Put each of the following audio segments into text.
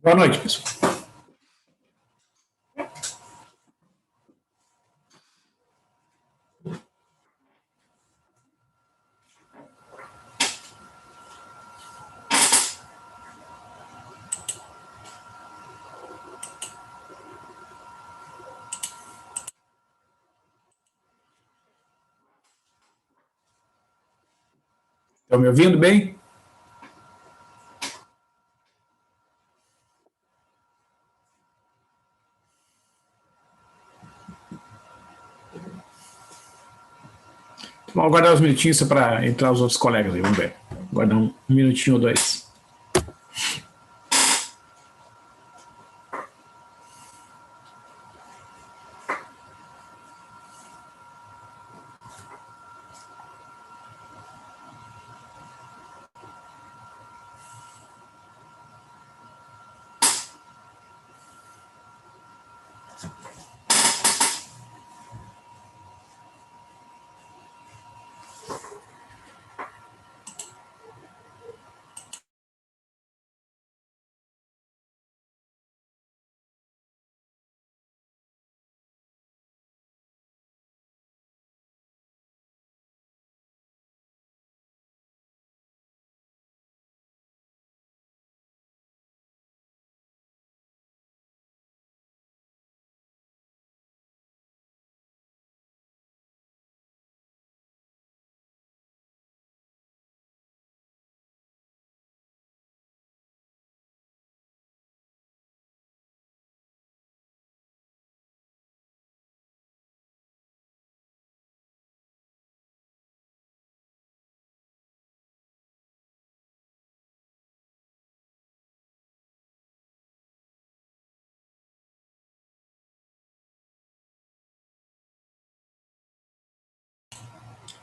Boa noite, pessoal. Estão me ouvindo bem? Vamos aguardar uns minutinhos para entrar os outros colegas aí, vamos ver. Aguardar um minutinho ou dois.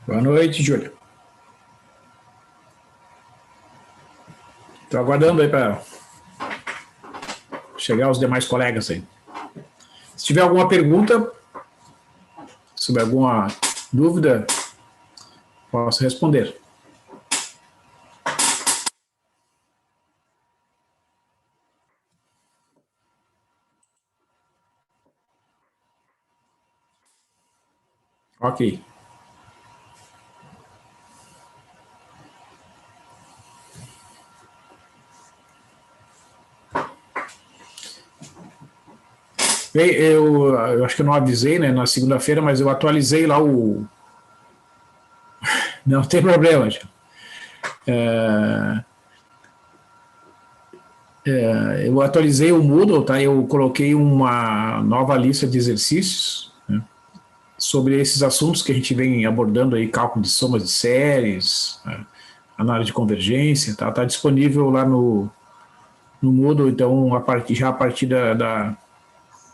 Boa noite, Júlia. Estou aguardando aí para chegar os demais colegas aí. Se tiver alguma pergunta, sobre alguma dúvida, posso responder. Ok. Bem, eu acho que eu não avisei, né, na segunda-feira, mas eu atualizei lá o... Não tem problema, Gil. Eu atualizei o Moodle, tá? Eu coloquei uma nova lista de exercícios, né, sobre esses assuntos que a gente vem abordando aí, cálculo de somas de séries, né, análise de convergência, tá? Tá disponível lá no Moodle, então já a partir da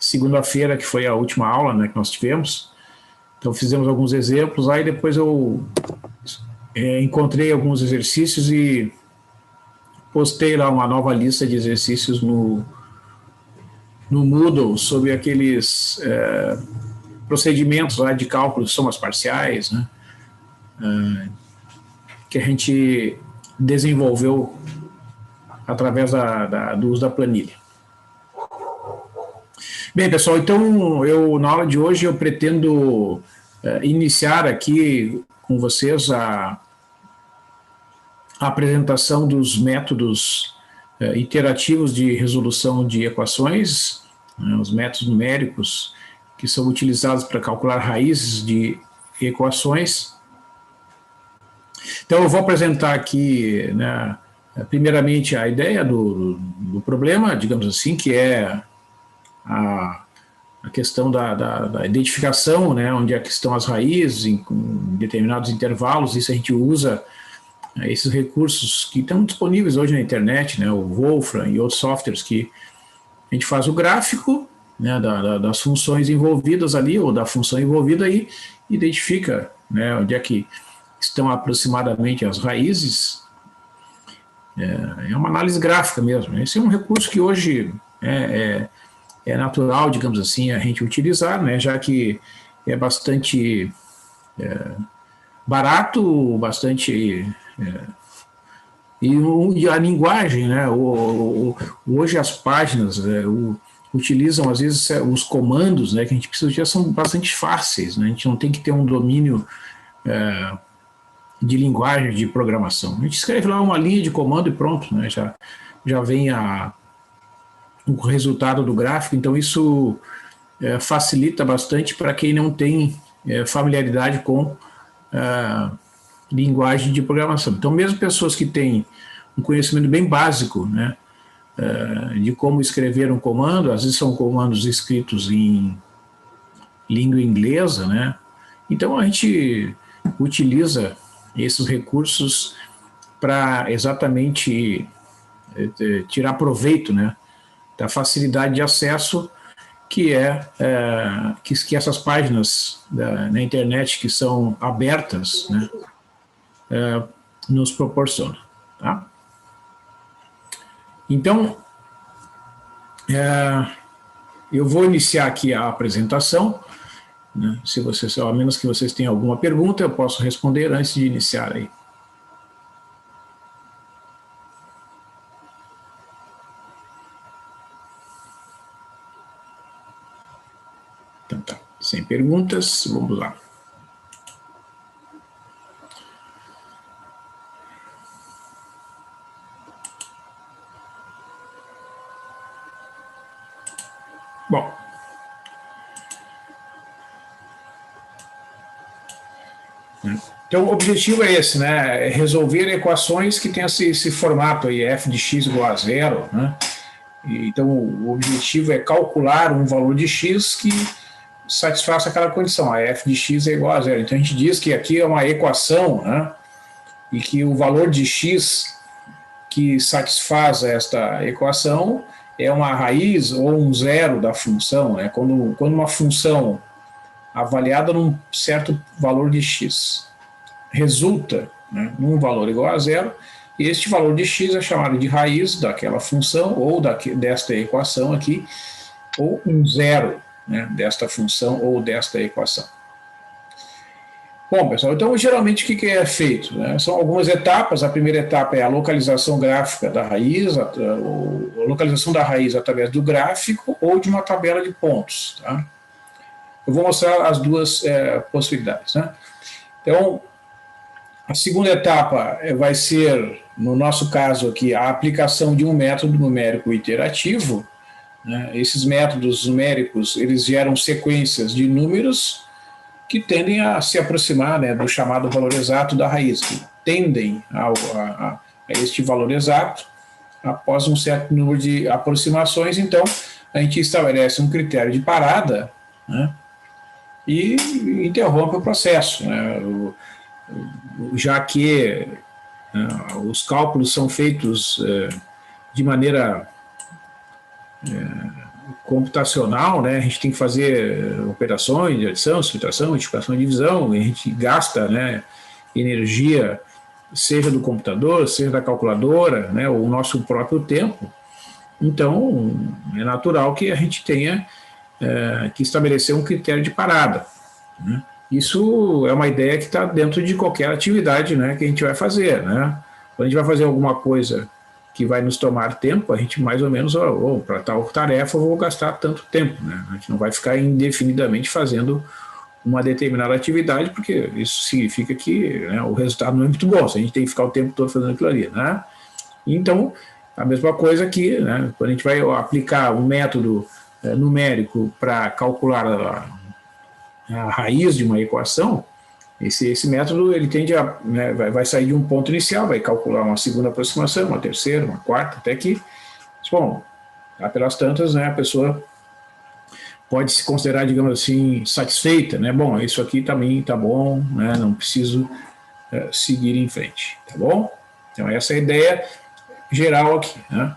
segunda-feira, que foi a última aula, né, que nós tivemos. Então fizemos alguns exemplos, aí depois eu encontrei alguns exercícios e postei lá uma nova lista de exercícios no Moodle sobre aqueles procedimentos lá de cálculo de somas parciais, né, que a gente desenvolveu através do uso da planilha. Bem, pessoal, então na aula de hoje eu pretendo iniciar aqui com vocês a apresentação dos métodos iterativos de resolução de equações, né, os métodos numéricos que são utilizados para calcular raízes de equações. Então eu vou apresentar aqui, né, primeiramente a ideia do problema, digamos assim, que é a questão da identificação, né, onde é que estão as raízes em determinados intervalos. Isso a gente usa esses recursos que estão disponíveis hoje na internet, né, o Wolfram e outros softwares, que a gente faz o gráfico, né, das funções envolvidas ali, ou da função envolvida, e identifica, né, onde é que estão aproximadamente as raízes. É uma análise gráfica mesmo. Esse é um recurso que hoje é natural, digamos assim, a gente utilizar, né, já que é bastante barato, bastante E a linguagem, né? Hoje as páginas utilizam, às vezes, os comandos, né, que a gente precisa utilizar são bastante fáceis, né? A gente não tem que ter um domínio de linguagem de programação. A gente escreve lá uma linha de comando e pronto, né? Já vem o resultado do gráfico, então isso facilita bastante para quem não tem familiaridade com linguagem de programação. Então, mesmo pessoas que têm um conhecimento bem básico, né, de como escrever um comando, às vezes são comandos escritos em língua inglesa, né? Então a gente utiliza esses recursos para exatamente tirar proveito, né, da facilidade de acesso que que essas páginas na internet que são abertas, né, nos proporciona. Tá? Então, eu vou iniciar aqui a apresentação, né? Se vocês, ao menos que vocês tenham alguma pergunta, eu posso responder antes de iniciar aí. Então tá, sem perguntas, vamos lá. Bom, então o objetivo é esse, né? É resolver equações que tenham esse formato aí, f de x igual a zero, né? Então o objetivo é calcular um valor de x que satisfaça aquela condição, a f de x é igual a zero. Então a gente diz que aqui é uma equação, né? E que o valor de x que satisfaz esta equação é uma raiz ou um zero da função, né? Quando uma função avaliada num certo valor de x resulta, né, num valor igual a zero, e este valor de x é chamado de raiz daquela função ou desta equação aqui, ou um zero, né, desta função ou desta equação. Bom, pessoal, então geralmente o que é feito? Né? São algumas etapas. A primeira etapa é a localização gráfica da raiz, a localização da raiz através do gráfico ou de uma tabela de pontos. Tá? Eu vou mostrar as duas possibilidades. Né? Então, a segunda etapa vai ser, no nosso caso aqui, a aplicação de um método numérico iterativo. Né? Esses métodos numéricos, eles geram sequências de números que tendem a se aproximar, né, do chamado valor exato da raiz, que tendem a este valor exato após um certo número de aproximações. Então, a gente estabelece um critério de parada, né, e interrompe o processo, né, já que os cálculos são feitos de maneira computacional, né? A gente tem que fazer operações de adição, subtração, multiplicação e divisão, e a gente gasta, né, energia, seja do computador, seja da calculadora, né, ou o nosso próprio tempo. Então, é natural que a gente tenha que estabelecer um critério de parada. Né? Isso é uma ideia que está dentro de qualquer atividade, né, que a gente vai fazer. Né? Quando a gente vai fazer alguma coisa que vai nos tomar tempo, a gente mais ou menos, para tal tarefa eu vou gastar tanto tempo. Né? A gente não vai ficar indefinidamente fazendo uma determinada atividade, porque isso significa que, né, o resultado não é muito bom, se a gente tem que ficar o tempo todo fazendo aquilo ali. Né? Então, a mesma coisa aqui, né, quando a gente vai aplicar um método numérico para calcular a raiz de uma equação, esse método ele tende a, né, vai sair de um ponto inicial, vai calcular uma segunda aproximação, uma terceira, uma quarta, até que, bom, pelas tantas, né, a pessoa pode se considerar, digamos assim, satisfeita, né? Bom, isso aqui também tá bom, né? Não preciso seguir em frente, tá bom? Então essa é a ideia geral aqui, né?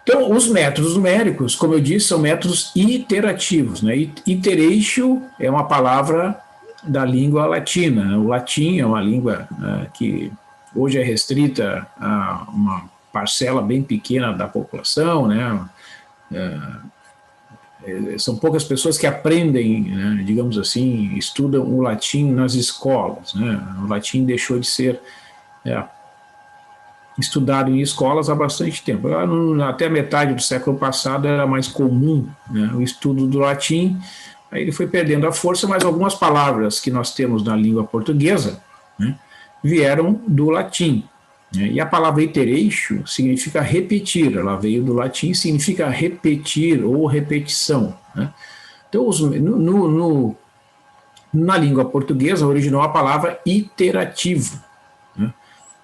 Então, os métodos numéricos, como eu disse, são métodos iterativos, né? Iteratio é uma palavra da língua latina. Né? O latim é uma língua que hoje é restrita a uma parcela bem pequena da população, né? São poucas pessoas que aprendem, né, digamos assim, estudam o latim nas escolas. Né? O latim deixou de ser estudado em escolas há bastante tempo. Até a metade do século passado era mais comum, né, o estudo do latim. Aí ele foi perdendo a força, mas algumas palavras que nós temos na língua portuguesa, né, vieram do latim. Né, e a palavra iteratio significa repetir, ela veio do latim, significa repetir ou repetição. Né. Então, na língua portuguesa, originou a palavra iterativo, né,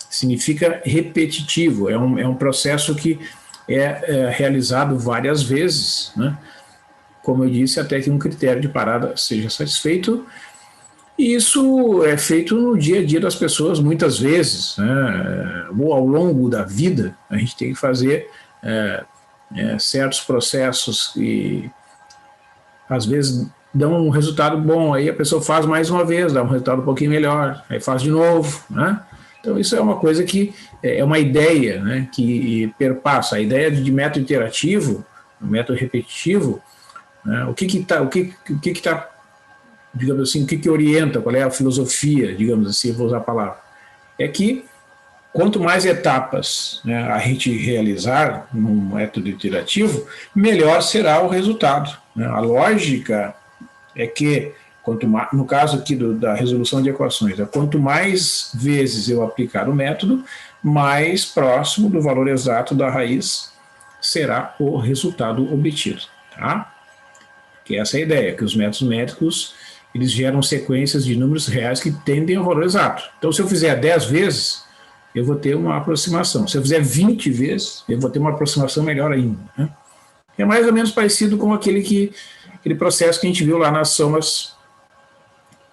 significa repetitivo, é um processo que é realizado várias vezes, né, como eu disse, até que um critério de parada seja satisfeito. E isso é feito no dia a dia das pessoas, muitas vezes, né, ou ao longo da vida, a gente tem que fazer certos processos que, às vezes, dão um resultado bom, aí a pessoa faz mais uma vez, dá um resultado um pouquinho melhor, aí faz de novo, né? Então, isso é uma coisa que é uma ideia, né, que perpassa. A ideia de método iterativo, método repetitivo, né, o que está, digamos assim, o que orienta, qual é a filosofia, digamos assim, vou usar a palavra, é que quanto mais etapas, né, a gente realizar num método iterativo, melhor será o resultado. Né? A lógica é que, no caso aqui da resolução de equações, quanto mais vezes eu aplicar o método, mais próximo do valor exato da raiz será o resultado obtido. Tá? Que essa é a ideia, que os métodos métricos eles geram sequências de números reais que tendem ao valor exato. Então, se eu fizer 10 vezes, eu vou ter uma aproximação. Se eu fizer 20 vezes, eu vou ter uma aproximação melhor ainda. Né? É mais ou menos parecido com aquele processo que a gente viu lá nas somas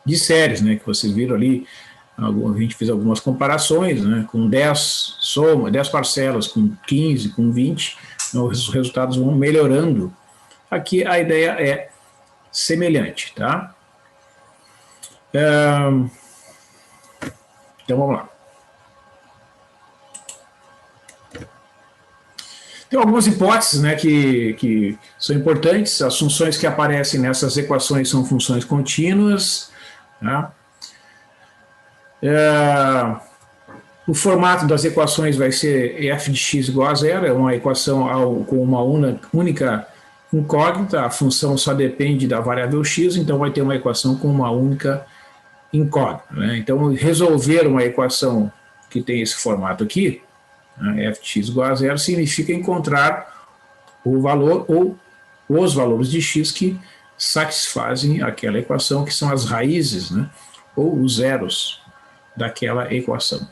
de séries, né, que vocês viram ali. A gente fez algumas comparações, né, com 10 parcelas, com 15, com 20, os resultados vão melhorando. Aqui a ideia é semelhante, tá? Então vamos lá. Tem algumas hipóteses, né, que são importantes. As funções que aparecem nessas equações são funções contínuas. Tá? O formato das equações vai ser f de x igual a zero, é uma equação com uma única incógnita, a função só depende da variável x, então vai ter uma equação com uma única incógnita. Né? Então, resolver uma equação que tem esse formato aqui, f de x igual a zero, significa encontrar o valor ou os valores de x que satisfazem aquela equação, que são as raízes, né, ou os zeros daquela equação.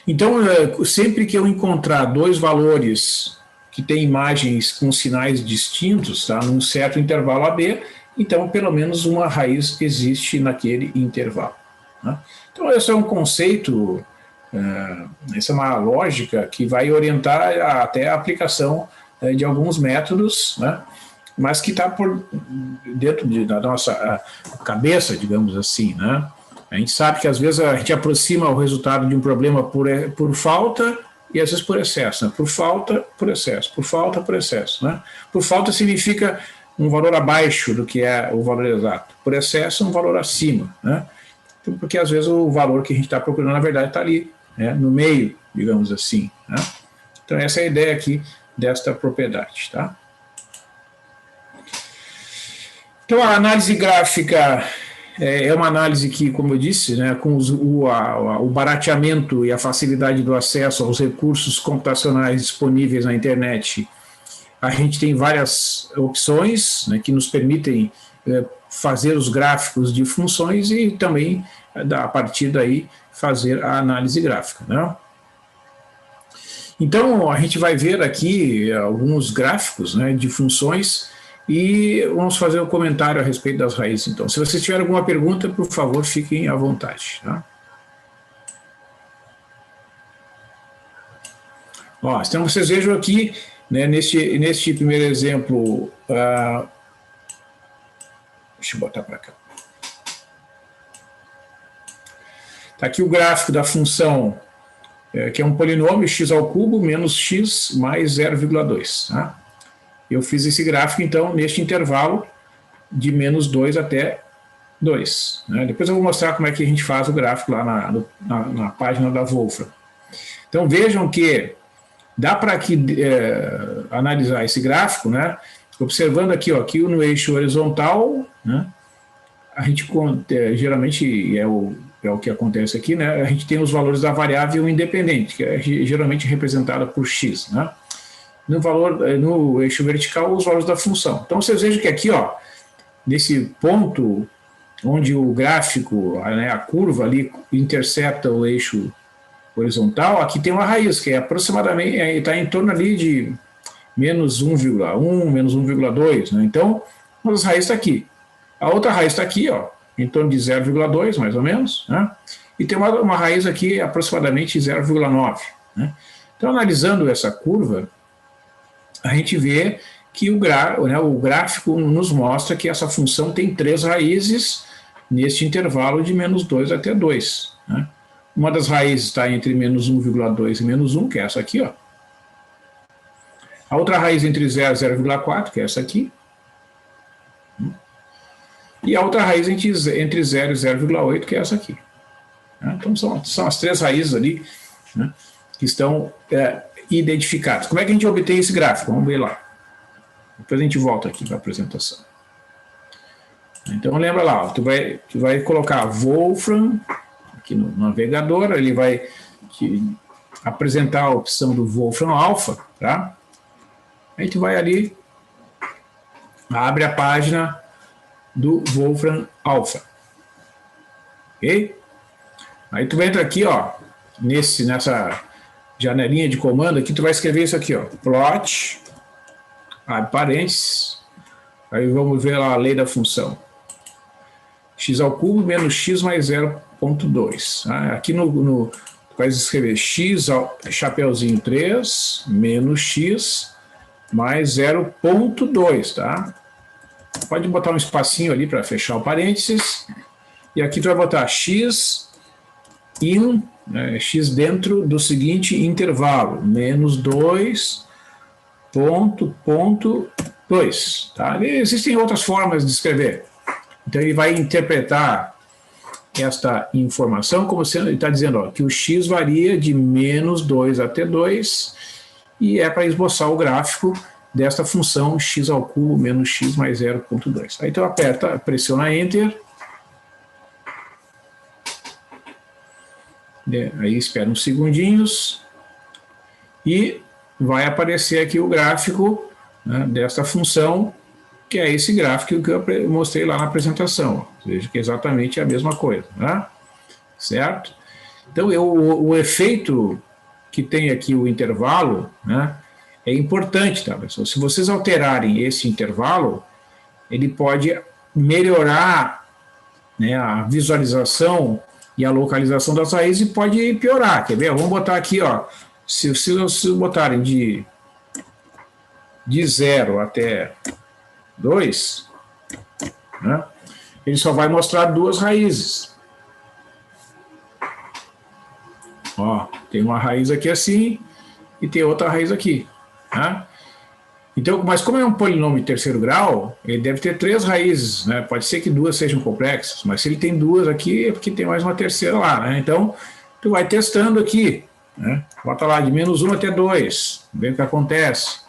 Então, sempre que eu encontrar dois valores que têm imagens com sinais distintos, tá, num certo intervalo AB, então pelo menos uma raiz existe naquele intervalo. Né? Então, esse é um conceito, essa é uma lógica que vai orientar até a aplicação de alguns métodos, né, mas que está por dentro da nossa cabeça, digamos assim, né? A gente sabe que às vezes a gente aproxima o resultado de um problema por falta e às vezes por excesso, né? Por falta, por excesso, por falta, por excesso, né? Por falta significa um valor abaixo do que é o valor exato, por excesso um valor acima, né? Porque às vezes o valor que a gente está procurando na verdade está ali, né? No meio, digamos assim, né? Então essa é a ideia aqui desta propriedade, tá? Então a análise gráfica é uma análise que, como eu disse, né, com o barateamento e a facilidade do acesso aos recursos computacionais disponíveis na internet, a gente tem várias opções, né, que nos permitem fazer os gráficos de funções e também, a partir daí, fazer a análise gráfica. Né? Então, a gente vai ver aqui alguns gráficos, né, de funções e vamos fazer um comentário a respeito das raízes. Então, se vocês tiverem alguma pergunta, por favor, fiquem à vontade. Tá? Ó, então, vocês vejam aqui, né, neste primeiro exemplo, deixa eu botar para cá. Está aqui o gráfico da função, que é um polinômio x ao cubo menos x mais 0,2. Tá? Eu fiz esse gráfico, então, neste intervalo de menos 2 até 2. Né? Depois eu vou mostrar como é que a gente faz o gráfico lá na página da Wolfram. Então vejam que dá para aqui analisar esse gráfico, né? Observando aqui, ó, aqui no eixo horizontal, né? A gente geralmente é o que acontece aqui, né? A gente tem os valores da variável independente, que é geralmente representada por x, né? No eixo vertical, os valores da função. Então vocês vejam que aqui, ó, nesse ponto onde o gráfico, né, a curva ali intercepta o eixo horizontal, aqui tem uma raiz, que é aproximadamente, está em torno ali de menos 1,1, menos 1,2, né? Então, uma das raízes está aqui. A outra raiz está aqui, ó, em torno de 0,2, mais ou menos, né? E tem uma raiz aqui aproximadamente 0,9, né? Então, analisando essa curva, a gente vê que o gráfico nos mostra que essa função tem 3 raízes neste intervalo de menos 2 até 2, né? Uma das raízes está entre menos 1,2 e menos 1, que é essa aqui, ó. A outra raiz entre 0 e 0,4, que é essa aqui. E a outra raiz entre 0 e 0,8, que é essa aqui. Então, são as 3 raízes ali, né, que estão identificadas. Como é que a gente obtém esse gráfico? Vamos ver lá. Depois a gente volta aqui para a apresentação. Então, lembra lá, ó, tu vai colocar Wolfram aqui no navegador, ele vai te apresentar a opção do Wolfram Alpha, tá? A gente vai ali, abre a página do Wolfram Alpha. Ok? Aí tu entra aqui, ó, nessa janelinha de comando aqui, tu vai escrever isso aqui, ó, plot, abre parênteses, aí vamos ver lá a lei da função. X ao cubo menos x mais 0,2. Aqui tu vai escrever x, chapeuzinho 3, menos x mais 0,2, tá? Pode botar um espacinho ali para fechar o parênteses. E aqui tu vai botar x in, né, x dentro do seguinte intervalo, menos 2, ponto 2. Tá? Existem outras formas de escrever. Então ele vai interpretar esta informação como sendo, ele está dizendo, ó, que o x varia de menos 2 até 2 e é para esboçar o gráfico desta função x ao cubo menos x mais 0,2. Aí tu aperta, pressiona Enter, aí espera uns segundinhos e vai aparecer aqui o gráfico, né, desta função, que é esse gráfico que eu mostrei lá na apresentação. Veja que é exatamente a mesma coisa, né? Certo? Então, o efeito que tem aqui o intervalo, né, é importante, tá, pessoal? Se vocês alterarem esse intervalo, ele pode melhorar, né, a visualização e a localização das raízes e pode piorar. Quer ver? Vamos botar aqui, ó, se vocês botarem de 0 até 2, né, ele só vai mostrar 2 raízes. Ó, tem uma raiz aqui assim e tem outra raiz aqui. Né? Então, mas como é um polinômio de terceiro grau, ele deve ter 3 raízes, né? Pode ser que 2 sejam complexas, mas se ele tem 2 aqui, é porque tem mais uma terceira lá, né? Então, tu vai testando aqui, né? Bota lá de menos 1 até 2, vê o que acontece.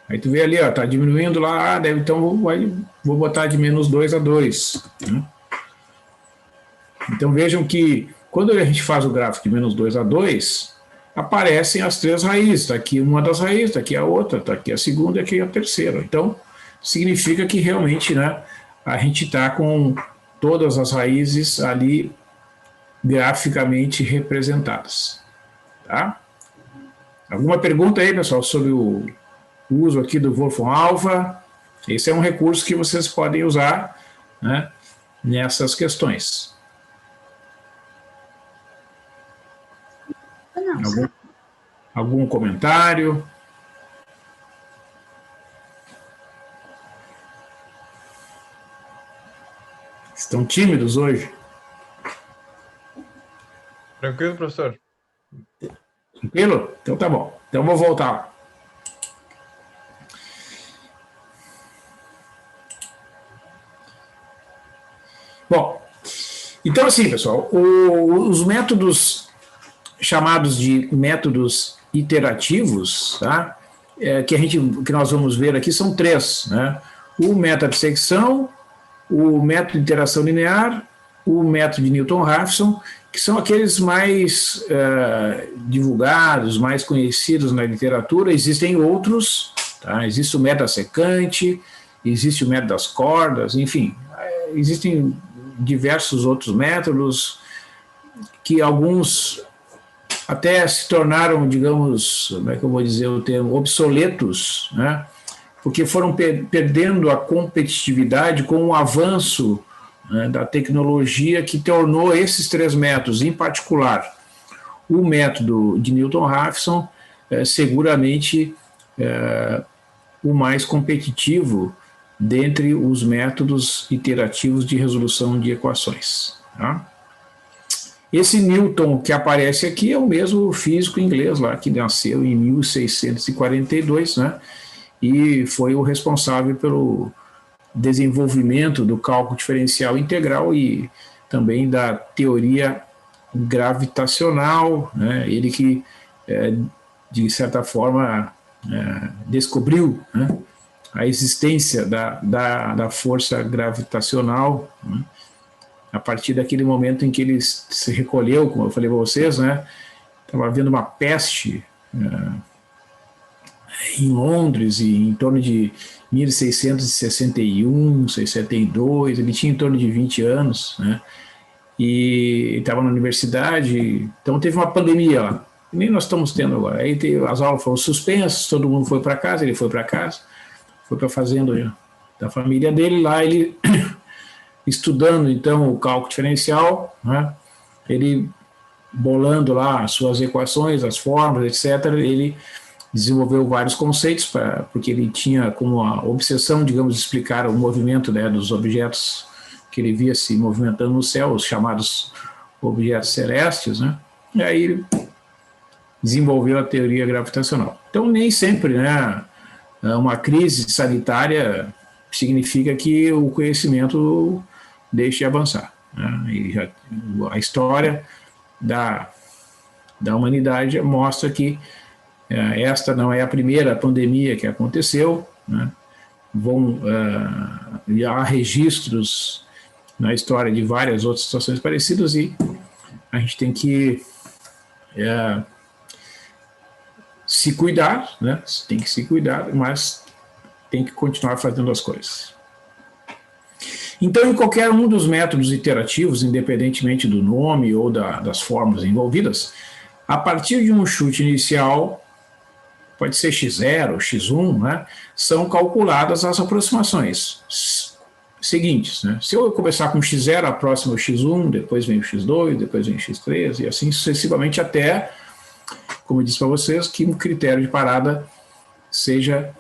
Aí tu vê ali, ó, tá diminuindo lá, então vou botar de menos 2 a 2. Né? Então vejam que quando a gente faz o gráfico de menos 2 a 2, aparecem as 3 raízes. Está aqui uma das raízes, está aqui a outra, está aqui a segunda e aqui a terceira. Então, significa que realmente, né, a gente está com todas as raízes ali graficamente representadas. Tá? Alguma pergunta aí, pessoal, sobre o uso aqui do Wolfram Alpha? Esse é um recurso que vocês podem usar, né, nessas questões. Algum comentário? Estão tímidos hoje? Tranquilo, professor. Tranquilo? Então tá bom. Então vou voltar lá. Bom, então assim, pessoal, os métodos chamados de métodos iterativos, tá? Que nós vamos ver aqui são 3, né? O método de secção, o método de interação linear, o método de Newton-Raphson, que são aqueles mais divulgados, mais conhecidos na literatura. Existem outros, tá? Existe o método secante, existe o método das cordas, enfim, existem diversos outros métodos que alguns até se tornaram, digamos, como é que eu vou dizer o termo, obsoletos, né? Porque foram perdendo a competitividade com o avanço, né, da tecnologia, que tornou esses 3 métodos, em particular o método de Newton-Raphson, seguramente o mais competitivo dentre os métodos iterativos de resolução de equações, tá? Esse Newton que aparece aqui é o mesmo físico inglês lá, que nasceu em 1642, né? E foi o responsável pelo desenvolvimento do cálculo diferencial integral e também da teoria gravitacional, né? Ele que, de certa forma, descobriu, né, a existência da força gravitacional, né? A partir daquele momento em que ele se recolheu, como eu falei para vocês, né? Estava havendo uma peste em Londres, e em torno de 1661, 62, ele tinha em torno de 20 anos, né? E estava na universidade, então teve uma pandemia lá, nem nós estamos tendo agora. Aí as aulas foram suspensas, todo mundo foi para casa, ele foi para casa, foi para a fazenda da família dele, lá ele estudando então o cálculo diferencial, né? Ele bolando lá as suas equações, as fórmulas, etc., ele desenvolveu vários conceitos, porque ele tinha como a obsessão, digamos, de explicar o movimento, né, dos objetos que ele via se movimentando no céu, os chamados objetos celestes, né? E aí ele desenvolveu a teoria gravitacional. Então, nem sempre, né, uma crise sanitária significa que o conhecimento deixe de avançar, né? E a história da humanidade mostra que esta não é a primeira pandemia que aconteceu, né? Há registros na história de várias outras situações parecidas e a gente tem que se cuidar, né? Tem que se cuidar, mas tem que continuar fazendo as coisas. Então, em qualquer um dos métodos iterativos, independentemente do nome ou das fórmulas envolvidas, a partir de um chute inicial, pode ser x0, x1, né, são calculadas as aproximações seguintes, né? Se eu começar com x0, a próxima é o x1, depois vem o x2, depois vem o x3, e assim sucessivamente até, como eu disse para vocês, que um critério de parada seja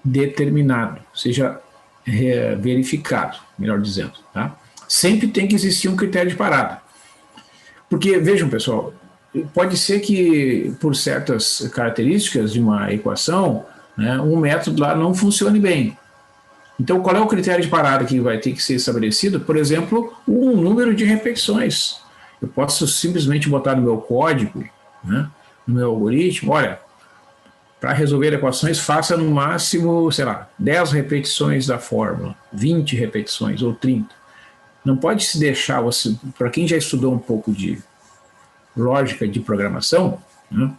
determinado, seja verificado, melhor dizendo, tá? Sempre tem que existir um critério de parada. Porque, vejam, pessoal, pode ser que, por certas características de uma equação, né, um método lá não funcione bem. Então, qual é o critério de parada que vai ter que ser estabelecido? Por exemplo, um número de repetições. Eu posso simplesmente botar no meu código, né, no meu algoritmo, olha, para resolver equações, faça no máximo, sei lá, 10 repetições da fórmula, 20 repetições ou 30. Não pode se deixar, para quem já estudou um pouco de lógica de programação, né,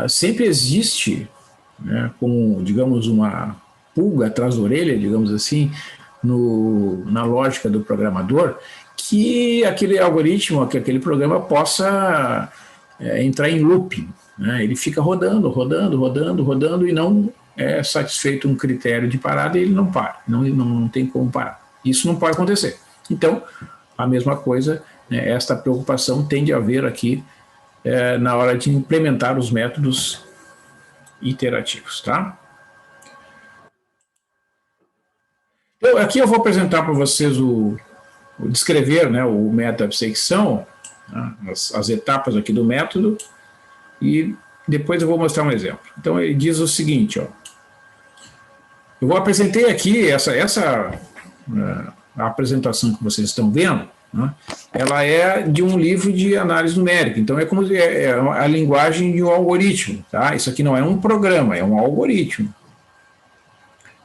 sempre existe, né, como, digamos, uma pulga atrás da orelha, digamos assim, na lógica do programador, que aquele algoritmo, que aquele programa possa entrar em looping, né? Ele fica rodando e não é satisfeito um critério de parada e ele não para, não tem como parar. Isso não pode acontecer. Então, a mesma coisa, né, esta preocupação tem de haver aqui na hora de implementar os métodos iterativos, tá? Então, aqui eu vou apresentar para vocês descrever, né, o método de secção, né, as etapas aqui do método, e depois eu vou mostrar um exemplo. Então ele diz o seguinte, ó, eu apresentei aqui a apresentação que vocês estão vendo, né, ela é de um livro de análise numérica. Então, é como a linguagem de um algoritmo. Tá? Isso aqui não é um programa, é um algoritmo.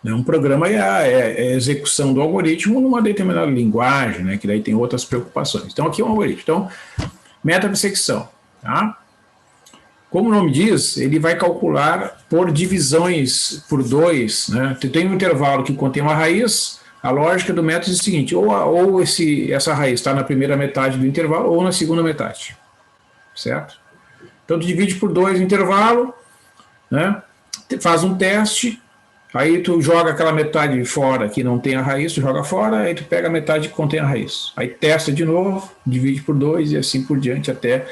Um programa é a execução do algoritmo numa determinada linguagem, né, que daí tem outras preocupações. Então, aqui é um algoritmo. Então, meta-bissecção. Tá? Como o nome diz, ele vai calcular por divisões por 2. Né? Tem um intervalo que contém uma raiz. A lógica do método é o seguinte, ou essa raiz está na primeira metade do intervalo ou na segunda metade. Certo? Então, tu divide por 2 o intervalo, né? Faz um teste. Aí tu joga aquela metade fora que não tem a raiz, tu joga fora, aí tu pega a metade que contém a raiz. Aí testa de novo, divide por 2 e assim por diante até,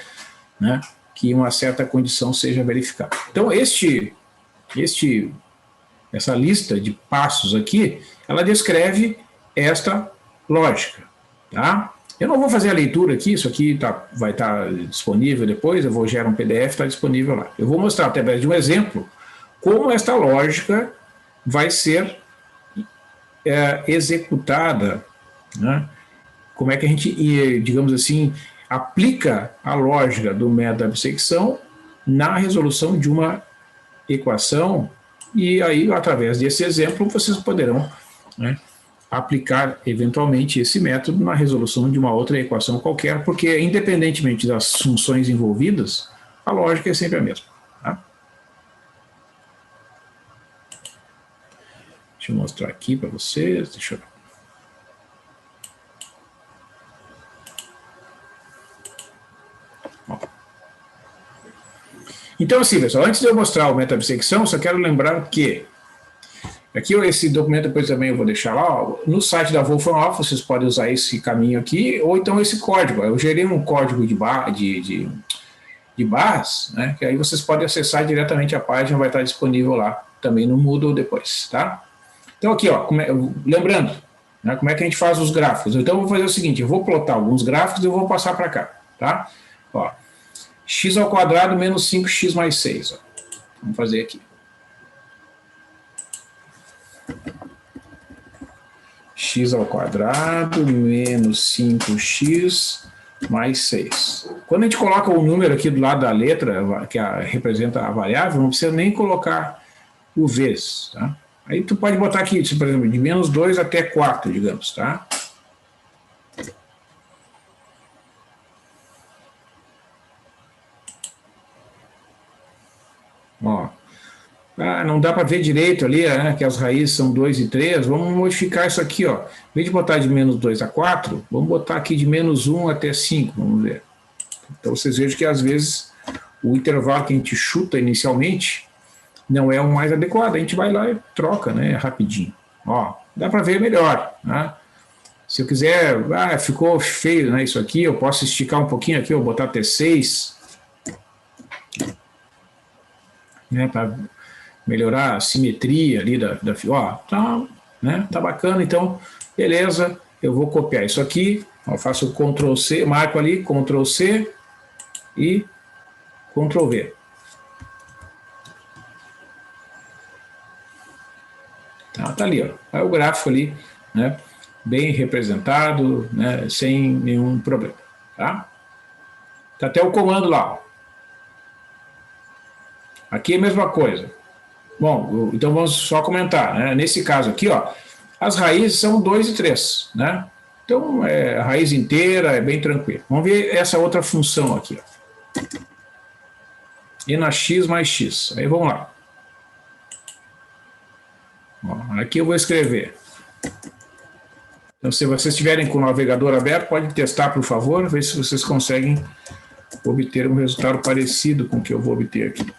né, que uma certa condição seja verificada. Então essa lista de passos aqui, ela descreve esta lógica. Tá? Eu não vou fazer a leitura aqui, isso aqui vai estar disponível depois, eu vou gerar um PDF, está disponível lá. Eu vou mostrar através de um exemplo como esta lógica vai ser executada, né? Como é que a gente, digamos assim, aplica a lógica do método da bissecção na resolução de uma equação, e aí, através desse exemplo, vocês poderão, né, aplicar eventualmente esse método na resolução de uma outra equação qualquer, porque independentemente das funções envolvidas, a lógica é sempre a mesma. Tá? Deixa eu mostrar aqui para vocês. Deixa eu... Então, assim, pessoal, antes de eu mostrar o meta-bissecção, só quero lembrar que aqui esse documento depois também eu vou deixar lá, ó, no site da Wolfram Alpha, vocês podem usar esse caminho aqui, ou então esse código. Eu gerei um código de barras, né, que aí vocês podem acessar diretamente a página, vai estar disponível lá também no Moodle depois, tá? Então aqui, ó, lembrando, né, como é que a gente faz os gráficos. Então eu vou fazer o seguinte, eu vou plotar alguns gráficos e eu vou passar para cá, tá? Ó, x ao quadrado menos 5x mais 6. Ó. Vamos fazer aqui. X ao quadrado menos 5x mais 6. Quando a gente coloca o número aqui do lado da letra, que representa a variável, não precisa nem colocar o vezes, tá? Aí tu pode botar aqui, por exemplo, de menos 2 até 4, digamos, tá? Ó, não dá para ver direito ali, né, que as raízes são 2 e 3, vamos modificar isso aqui, ó. Em vez de botar de menos 2 a 4, vamos botar aqui de menos 1 até 5, vamos ver. Então vocês vejam que às vezes o intervalo que a gente chuta inicialmente não é o mais adequado, a gente vai lá e troca, né, rapidinho. Ó, dá para ver melhor, né? Se eu quiser, ficou feio, né, isso aqui, eu posso esticar um pouquinho aqui, eu botar até 6, né, para melhorar a simetria ali da ó, tá, né, tá bacana, então, beleza, eu vou copiar isso aqui, ó, faço o Ctrl C, marco ali, Ctrl C e Ctrl V. Tá ali, ó, é o gráfico ali, né, bem representado, né, sem nenhum problema, tá? Tá até o comando lá, ó. Aqui é a mesma coisa. Bom, então vamos só comentar, né? Nesse caso aqui, ó, as raízes são 2 e 3, né? Então, a raiz inteira é bem tranquilo. Vamos ver essa outra função aqui, ó. E na x mais x. Aí vamos lá. Ó, aqui eu vou escrever. Então, se vocês estiverem com o navegador aberto, pode testar, por favor, ver se vocês conseguem obter um resultado parecido com o que eu vou obter aqui.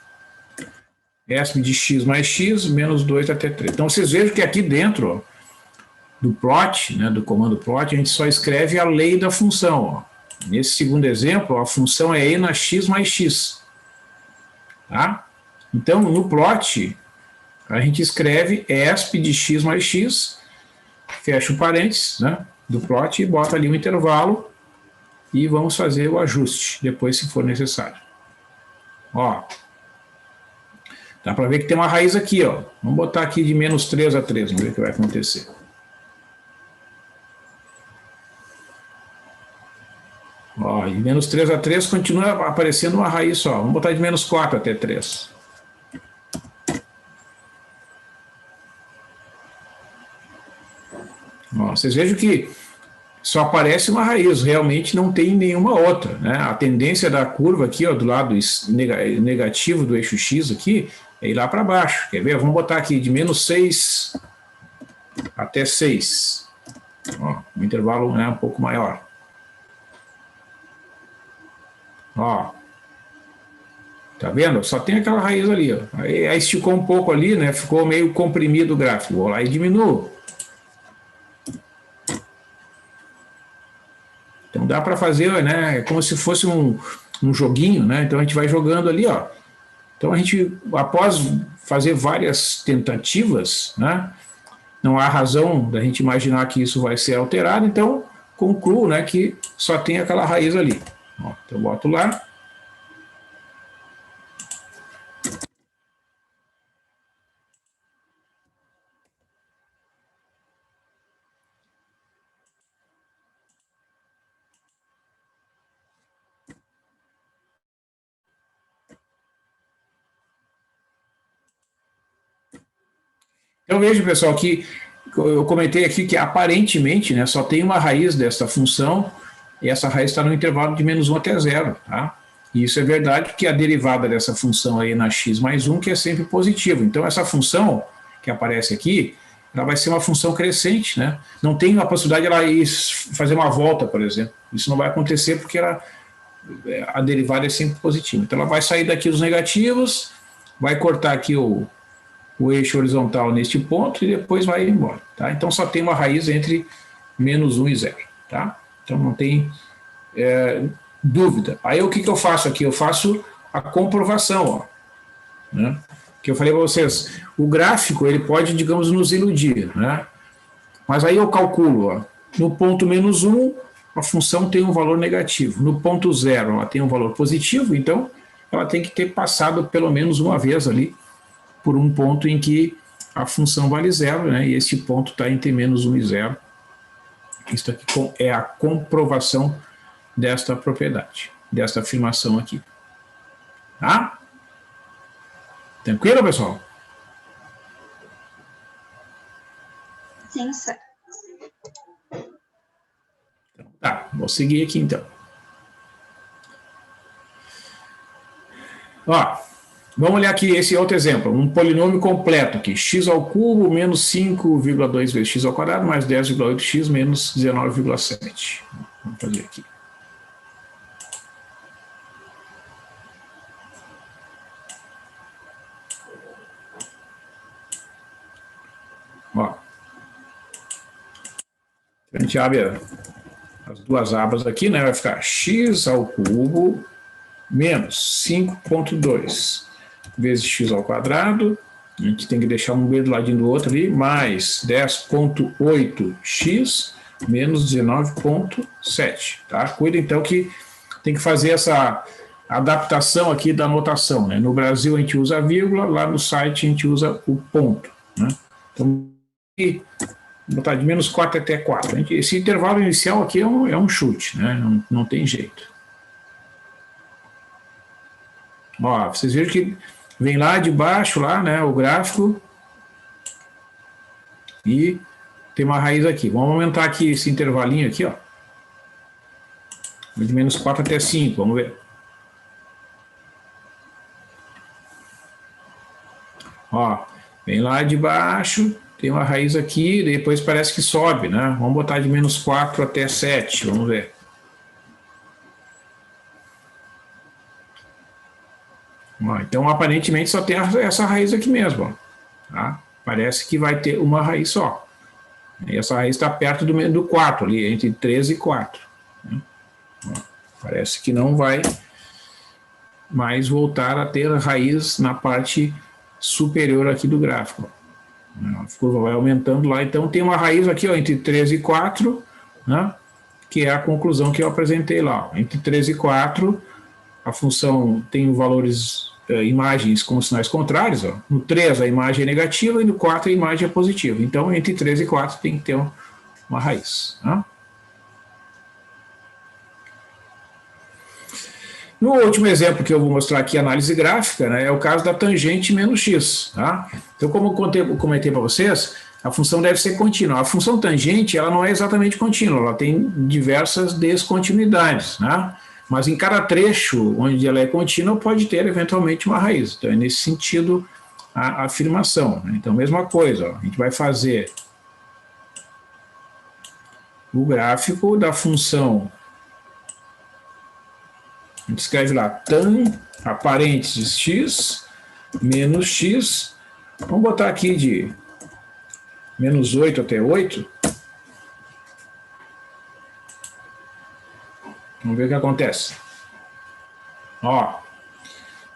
ESP de x mais x, menos 2 até 3. Então, vocês vejam que aqui dentro, ó, do plot, né, do comando plot, a gente só escreve a lei da função. Ó. Nesse segundo exemplo, a função é e na x mais x. Tá? Então, no plot, a gente escreve ESP de x mais x, fecha o parênteses, né, do plot e bota ali um intervalo e vamos fazer o ajuste, depois se for necessário. Ó. Dá para ver que tem uma raiz aqui, ó. Vamos botar aqui de menos 3 a 3, vamos ver o que vai acontecer. de menos 3 a 3 continua aparecendo uma raiz só. Vamos botar de menos 4 até 3. Ó, vocês vejam que só aparece uma raiz, realmente não tem nenhuma outra, né? A tendência da curva aqui, ó, do lado negativo do eixo X aqui, é ir lá para baixo. Quer ver? Vamos botar aqui de menos 6 até 6. Ó, um intervalo, né, um pouco maior. Ó, tá vendo? Só tem aquela raiz ali, ó. Aí esticou um pouco ali, né? Ficou meio comprimido o gráfico. Vou lá e diminuo. Então dá para fazer, né? Como se fosse um joguinho, né? Então a gente vai jogando ali, ó. Então a gente, após fazer várias tentativas, né? Não há razão da gente imaginar que isso vai ser alterado, então concluo, né, que só tem aquela raiz ali. Ó, então eu boto lá. Então veja, pessoal, que eu comentei aqui que aparentemente, né, só tem uma raiz dessa função e essa raiz está no intervalo de menos 1 até 0, tá? E isso é verdade porque a derivada dessa função aí na x mais 1 que é sempre positiva. Então essa função que aparece aqui, ela vai ser uma função crescente, né? Não tem a possibilidade de ela ir fazer uma volta, por exemplo. Isso não vai acontecer porque a derivada é sempre positiva. Então ela vai sair daqui os negativos, vai cortar aqui o eixo horizontal neste ponto e depois vai embora, tá? Então só tem uma raiz entre menos 1 e 0, tá? Então não tem dúvida. Aí o que eu faço aqui? Eu faço a comprovação, ó, né? Que eu falei para vocês, o gráfico ele pode, digamos, nos iludir, né? Mas aí eu calculo, ó, no ponto menos 1, a função tem um valor negativo, no ponto 0 ela tem um valor positivo, então ela tem que ter passado pelo menos uma vez ali por um ponto em que a função vale 0, né? E esse ponto está entre menos 1 e 0. Isso aqui é a comprovação desta propriedade, desta afirmação aqui. Tá? Tranquilo, pessoal? Sim, sir. Tá, vou seguir aqui então. Ó, vamos olhar aqui esse outro exemplo, um polinômio completo aqui, x ao cubo menos 5,2 vezes x ao quadrado mais 10,8x menos 19,7. Vamos fazer aqui. Ó, a gente abre as duas abas aqui, né? Vai ficar x ao cubo menos 5,2 vezes x ao quadrado, a gente tem que deixar um b do ladinho do outro ali, mais 10,8x menos 19,7, tá? Cuida então que tem que fazer essa adaptação aqui da notação, né? No Brasil a gente usa a vírgula, lá no site a gente usa o ponto, né? Então, vou botar de menos 4 até 4. Esse intervalo inicial aqui é um chute, né? Não tem jeito. Ó, vocês viram que vem lá de baixo, lá, né, o gráfico, e tem uma raiz aqui. Vamos aumentar aqui esse intervalinho aqui, ó. De menos 4 até 5, vamos ver. Ó, vem lá de baixo, tem uma raiz aqui, depois parece que sobe, né? Vamos botar de menos 4 até 7, vamos ver. Ó, então, aparentemente, só tem essa raiz aqui mesmo. Ó, tá? Parece que vai ter uma raiz só. E essa raiz está perto do 4, ali, entre 13 e 4. Né? Ó, parece que não vai mais voltar a ter raiz na parte superior aqui do gráfico. A curva vai aumentando lá, então tem uma raiz aqui, ó, entre 13 e 4, né? Que é a conclusão que eu apresentei lá. Ó. Entre 13 e 4, a função tem valores, imagens com sinais contrários. Ó. No 3 a imagem é negativa e no 4 a imagem é positiva. Então, entre 3 e 4 tem que ter uma raiz. Né? No último exemplo que eu vou mostrar aqui, análise gráfica, né, é o caso da tangente menos x. Tá? Então, como eu comentei para vocês, a função deve ser contínua. A função tangente ela não é exatamente contínua, ela tem diversas descontinuidades. Né? Mas em cada trecho onde ela é contínua, pode ter eventualmente uma raiz. Então, é nesse sentido a afirmação. Né? Então, mesma coisa, ó, a gente vai fazer o gráfico da função. A gente escreve lá tan, a parênteses x, menos x. Vamos botar aqui de menos 8 até 8. Vamos ver o que acontece. Ó.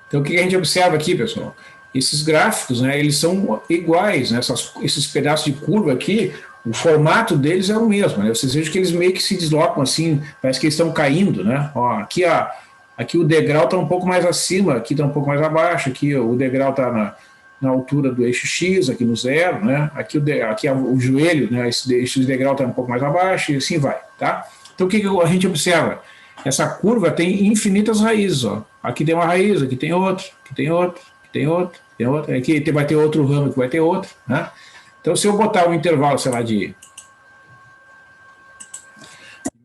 Então, o que a gente observa aqui, pessoal? Esses gráficos, né, eles são iguais, né? Esses pedaços de curva aqui, o formato deles é o mesmo, né? Vocês vejam que eles meio que se deslocam assim, parece que eles estão caindo, né? Ó, aqui o degrau está um pouco mais acima, aqui está um pouco mais abaixo, aqui o degrau está na altura do eixo X, aqui no zero, né? Aqui o joelho, né? Esse degrau está um pouco mais abaixo e assim vai, tá? Então o que a gente observa? Essa curva tem infinitas raízes, ó. Aqui tem uma raiz, aqui tem outra, aqui tem outra, aqui tem outra, tem outra, aqui vai ter outro ramo que vai ter outro, né? Então se eu botar um intervalo, sei lá, de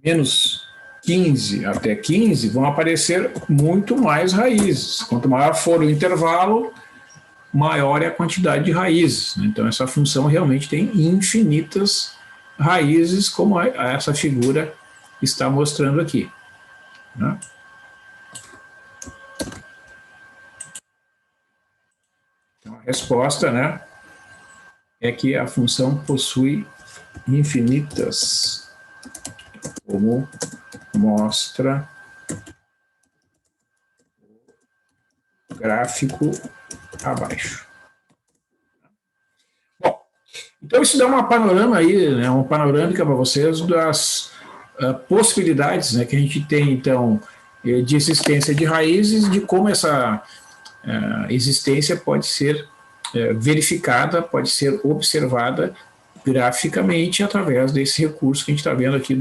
menos 15 até 15, vão aparecer muito mais raízes. Quanto maior for o intervalo, maior é a quantidade de raízes. Então, essa função realmente tem infinitas raízes, como essa figura está mostrando aqui. Né? Então, a resposta, né, é que a função possui infinitas, como mostra o gráfico abaixo. Bom, então isso dá uma panorama aí, né, uma panorâmica para vocês das possibilidades, né, que a gente tem, então, de existência de raízes, de como essa existência pode ser verificada, pode ser observada graficamente através desse recurso que a gente está vendo aqui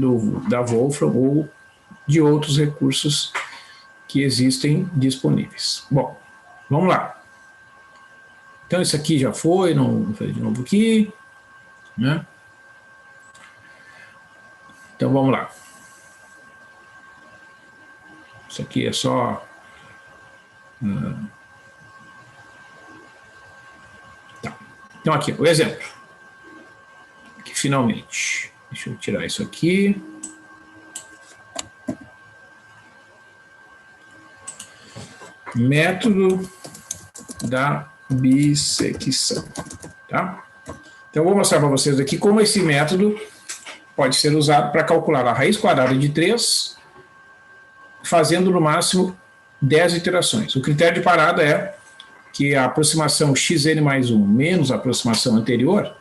da Wolfram ou de outros recursos que existem disponíveis. Bom, vamos lá. Então, isso aqui já foi, não vou fazer de novo aqui. Né? Então, vamos lá. Isso aqui é só... Tá. Então, aqui, o exemplo. Aqui, finalmente. Deixa eu tirar isso aqui. Método da bissecção. Tá? Então, eu vou mostrar para vocês aqui como esse método pode ser usado para calcular a raiz quadrada de 3, fazendo no máximo 10 iterações. O critério de parada é que a aproximação xn mais 1 menos a aproximação anterior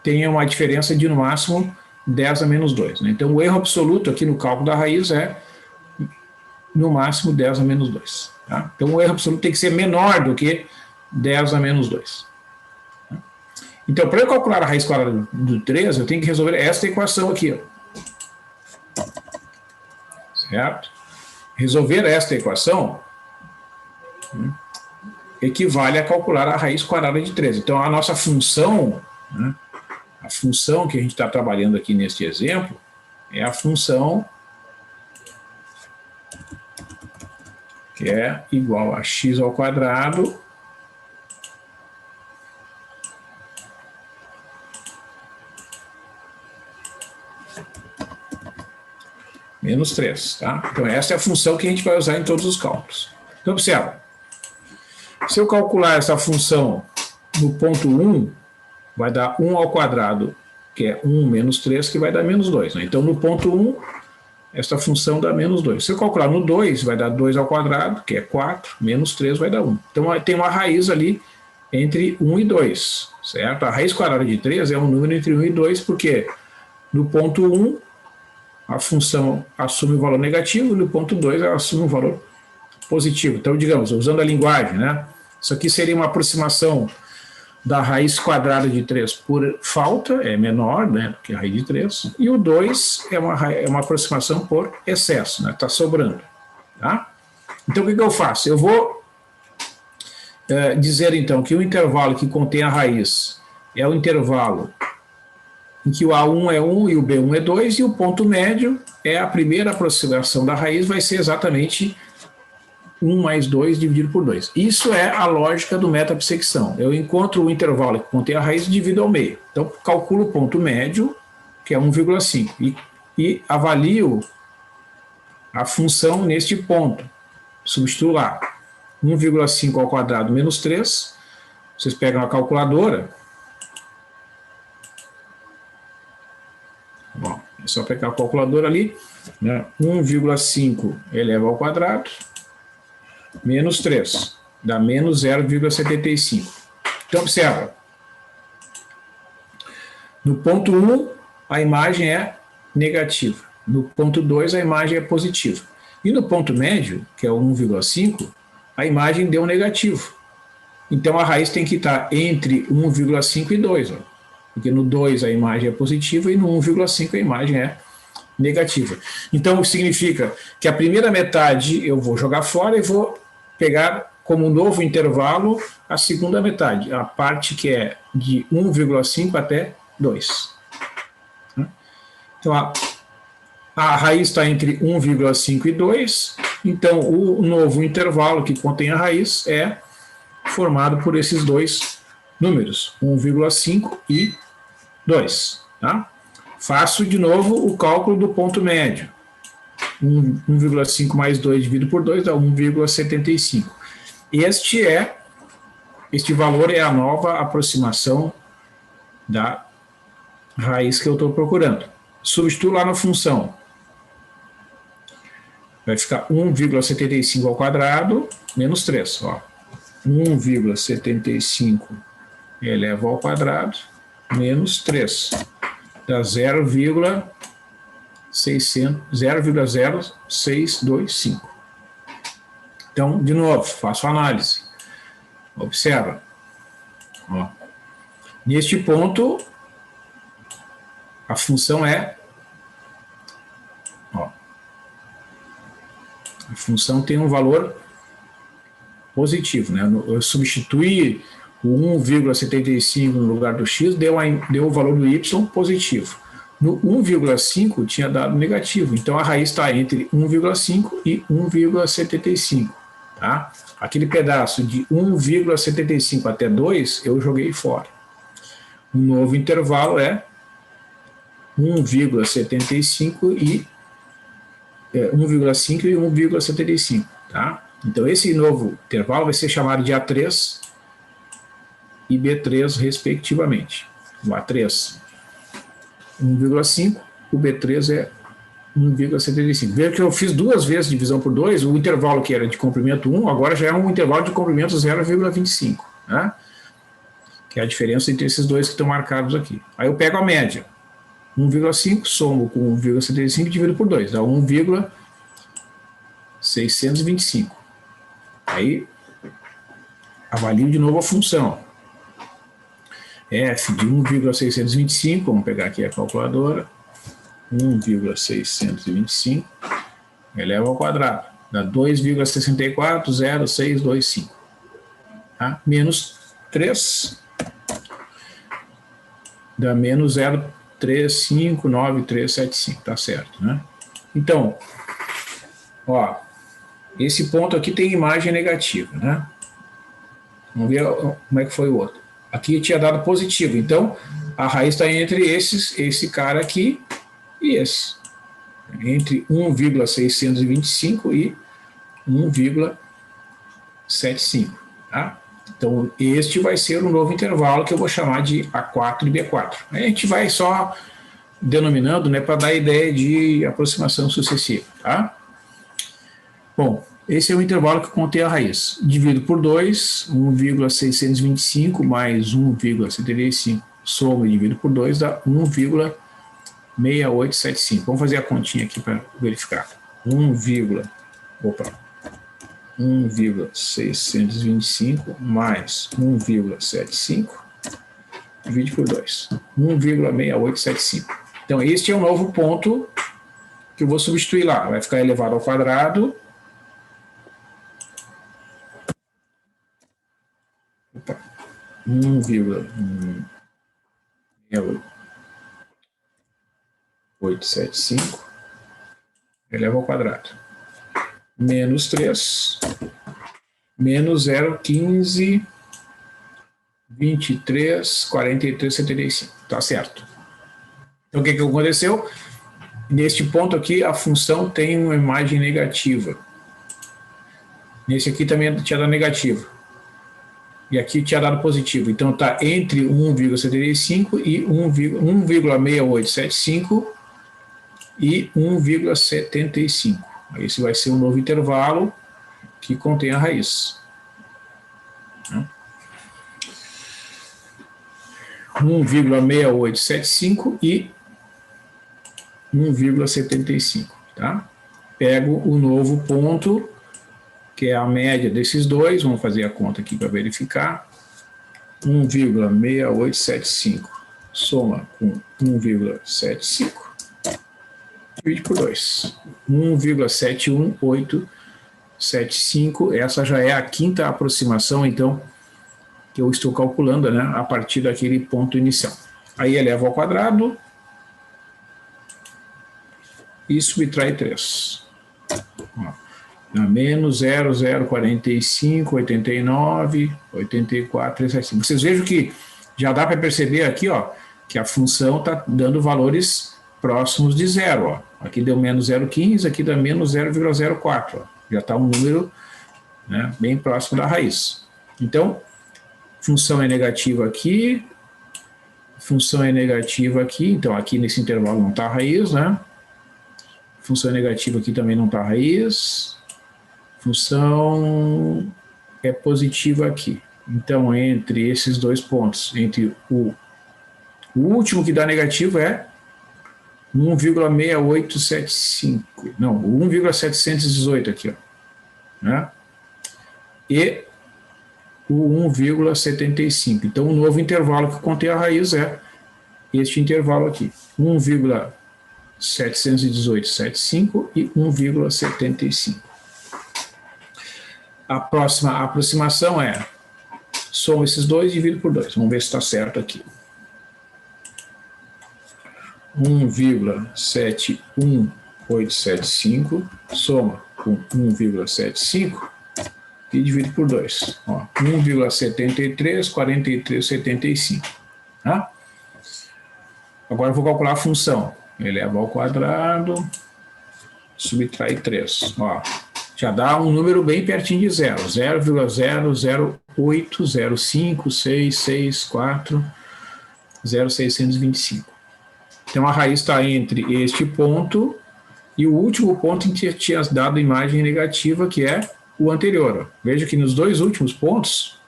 tenha uma diferença de no máximo 10 a menos 2. Né? Então, o erro absoluto aqui no cálculo da raiz é no máximo 10 a menos 2. Tá? Então, o erro absoluto tem que ser menor do que 10 a menos 2. Tá? Então, para eu calcular a raiz quadrada do 3, eu tenho que resolver esta equação aqui. Ó. Certo? Resolver esta equação equivale a calcular a raiz quadrada de 3. Então, a nossa função, né, a função que a gente está trabalhando aqui neste exemplo, é a função que é igual a x ao quadrado menos 3. Tá? Então, essa é a função que a gente vai usar em todos os cálculos. Então, observa. Se eu calcular essa função no ponto 1, vai dar 1 ao quadrado, que é 1 menos 3, que vai dar menos 2. Né? Então, no ponto 1, esta função dá menos 2. Se eu calcular no 2, vai dar 2 ao quadrado, que é 4, menos 3 vai dar 1. Então, tem uma raiz ali entre 1 e 2, certo? A raiz quadrada de 3 é um número entre 1 e 2, porque no ponto 1, a função assume um valor negativo, e no ponto 2 ela assume um valor positivo. Então, digamos, usando a linguagem, né? Isso aqui seria uma aproximação da raiz quadrada de 3 por falta, é menor, né, do que a raiz de 3, e o 2 é uma aproximação por excesso, né, está sobrando. Tá? Então, o que eu faço? Eu vou dizer, então, que o intervalo que contém a raiz é o intervalo em que o A1 é 1 e o B1 é 2, e o ponto médio é a primeira aproximação da raiz, vai ser exatamente 1 mais 2 dividido por 2. Isso é a lógica do metapsecção. Eu encontro o intervalo que contém a raiz e divido ao meio. Então, calculo o ponto médio, que é 1,5, e avalio a função neste ponto. Substituo lá 1,5 ao quadrado menos 3. Vocês pegam a calculadora. Bom, é só pegar a calculadora ali, né? 1,5 eleva ao quadrado, menos 3, dá menos 0,75. Então, observa. No ponto 1, a imagem é negativa. No ponto 2, a imagem é positiva. E no ponto médio, que é o 1,5, a imagem deu negativo. Então, a raiz tem que estar entre 1,5 e 2, ó. Porque no 2 a imagem é positiva e no 1,5 a imagem é negativa. Então, significa que a primeira metade eu vou jogar fora e vou pegar como novo intervalo a segunda metade, a parte que é de 1,5 até 2. Então, a raiz está entre 1,5 e 2, então o novo intervalo que contém a raiz é formado por esses dois números, 1,5 e 2. Tá? Faço de novo o cálculo do ponto médio. 1,5 mais 2 dividido por 2 dá 1,75. Este valor é a nova aproximação da raiz que eu estou procurando. Substituo lá na função. Vai ficar 1,75 ao quadrado menos 3. 1,75 eleva ao quadrado menos 3. Dá 0,0625. Então, de novo, faço a análise. Observa. Ó. Neste ponto, a função é... Ó, a função tem um valor positivo, né? Eu substituí o 1,75 no lugar do x, deu o valor do y positivo. No 1,5 tinha dado negativo, então a raiz está entre 1,5 e 1,75. Tá? Aquele pedaço de 1,75 até 2 eu joguei fora. O novo intervalo é 1,75 e 1,5 e 1,75. Tá? Então esse novo intervalo vai ser chamado de A3 e B3 respectivamente. O A3 1,5, o B3 é 1,75. Veja que eu fiz duas vezes divisão por 2, o intervalo que era de comprimento 1, agora já é um intervalo de comprimento 0,25, né? Que é a diferença entre esses dois que estão marcados aqui. Aí eu pego a média, 1,5, somo com 1,75 e divido por 2, dá 1,625. Aí avalio de novo a função. F de 1,625, vamos pegar aqui a calculadora, 1,625 eleva ao quadrado, dá 2,640625. Tá? Menos 3 dá menos 0,359375, tá certo, né? Então, ó, esse ponto aqui tem imagem negativa, né? Vamos ver como é que foi o outro. Aqui tinha dado positivo, então a raiz está entre esse cara aqui e esse. Entre 1,625 e 1,75. Tá? Então este vai ser o novo intervalo que eu vou chamar de A4 e B4. A gente vai só denominando, né, para dar ideia de aproximação sucessiva. Tá? Bom, esse é o intervalo que contém a raiz. Divido por 2, 1,625 mais 1,75, soma e divido por 2, dá 1,6875. Vamos fazer a continha aqui para verificar. 1,625 mais 1,75, divide por 2, 1,6875. Então, este é o novo ponto que eu vou substituir lá. Vai ficar elevado ao quadrado 1,875 eleva ao quadrado. Menos 3, menos 0,15, 23, 43, 75. Tá certo. Então, o que aconteceu? Neste ponto aqui, a função tem uma imagem negativa. Nesse aqui também tinha dado negativo. E aqui tinha dado positivo. Então, está entre 1,75 e 1,6875 e 1,75. Esse vai ser um novo intervalo que contém a raiz. 1,6875 e 1,75, tá? Pego o novo ponto, que é a média desses dois, vamos fazer a conta aqui para verificar. 1,6875 soma com 1,75, divide por 2. 1,71875, essa já é a quinta aproximação, então, que eu estou calculando, né, a partir daquele ponto inicial. Aí eleva ao quadrado e subtrai 3. Menos 0,045, 89, 84, 375. Vocês vejam que já dá para perceber aqui, ó, que a função está dando valores próximos de zero. Ó. Aqui deu menos 0,15, aqui dá menos 0,04. Já está um número, né, bem próximo da raiz. Então, função é negativa aqui, função é negativa aqui, então aqui nesse intervalo não está a raiz, né? Função é negativa aqui também não está a raiz, função é positiva aqui. Então, entre esses dois pontos, entre o último que dá negativo é 1,6875, não, 1,718 aqui, ó, né? E o 1,75. Então, o novo intervalo que contém a raiz é este intervalo aqui, 1,71875 e 1,75. A próxima aproximação é, soma esses dois e divido por 2. Vamos ver se está certo aqui. 1,71875 soma com 1,75 e divide por 2. 1,73, 43, 75. Tá? Agora eu vou calcular a função. Eleva ao quadrado, subtrai 3. Ó, já dá um número bem pertinho de zero. 0,008056640, 0,625. Então a raiz está entre este ponto e o último ponto em que tinha dado imagem negativa, que é o anterior. Veja que nos dois últimos pontos,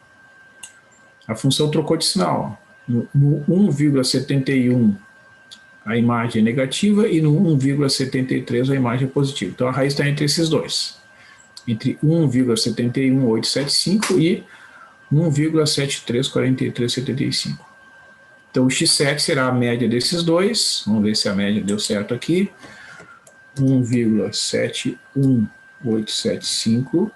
a função trocou de sinal. No 1,71 a imagem é negativa e no 1,73 a imagem é positiva. Então a raiz está entre esses dois. Entre 1,71875 e 1,734375. Então o x7 será a média desses dois. Vamos ver se a média deu certo aqui. 1,71875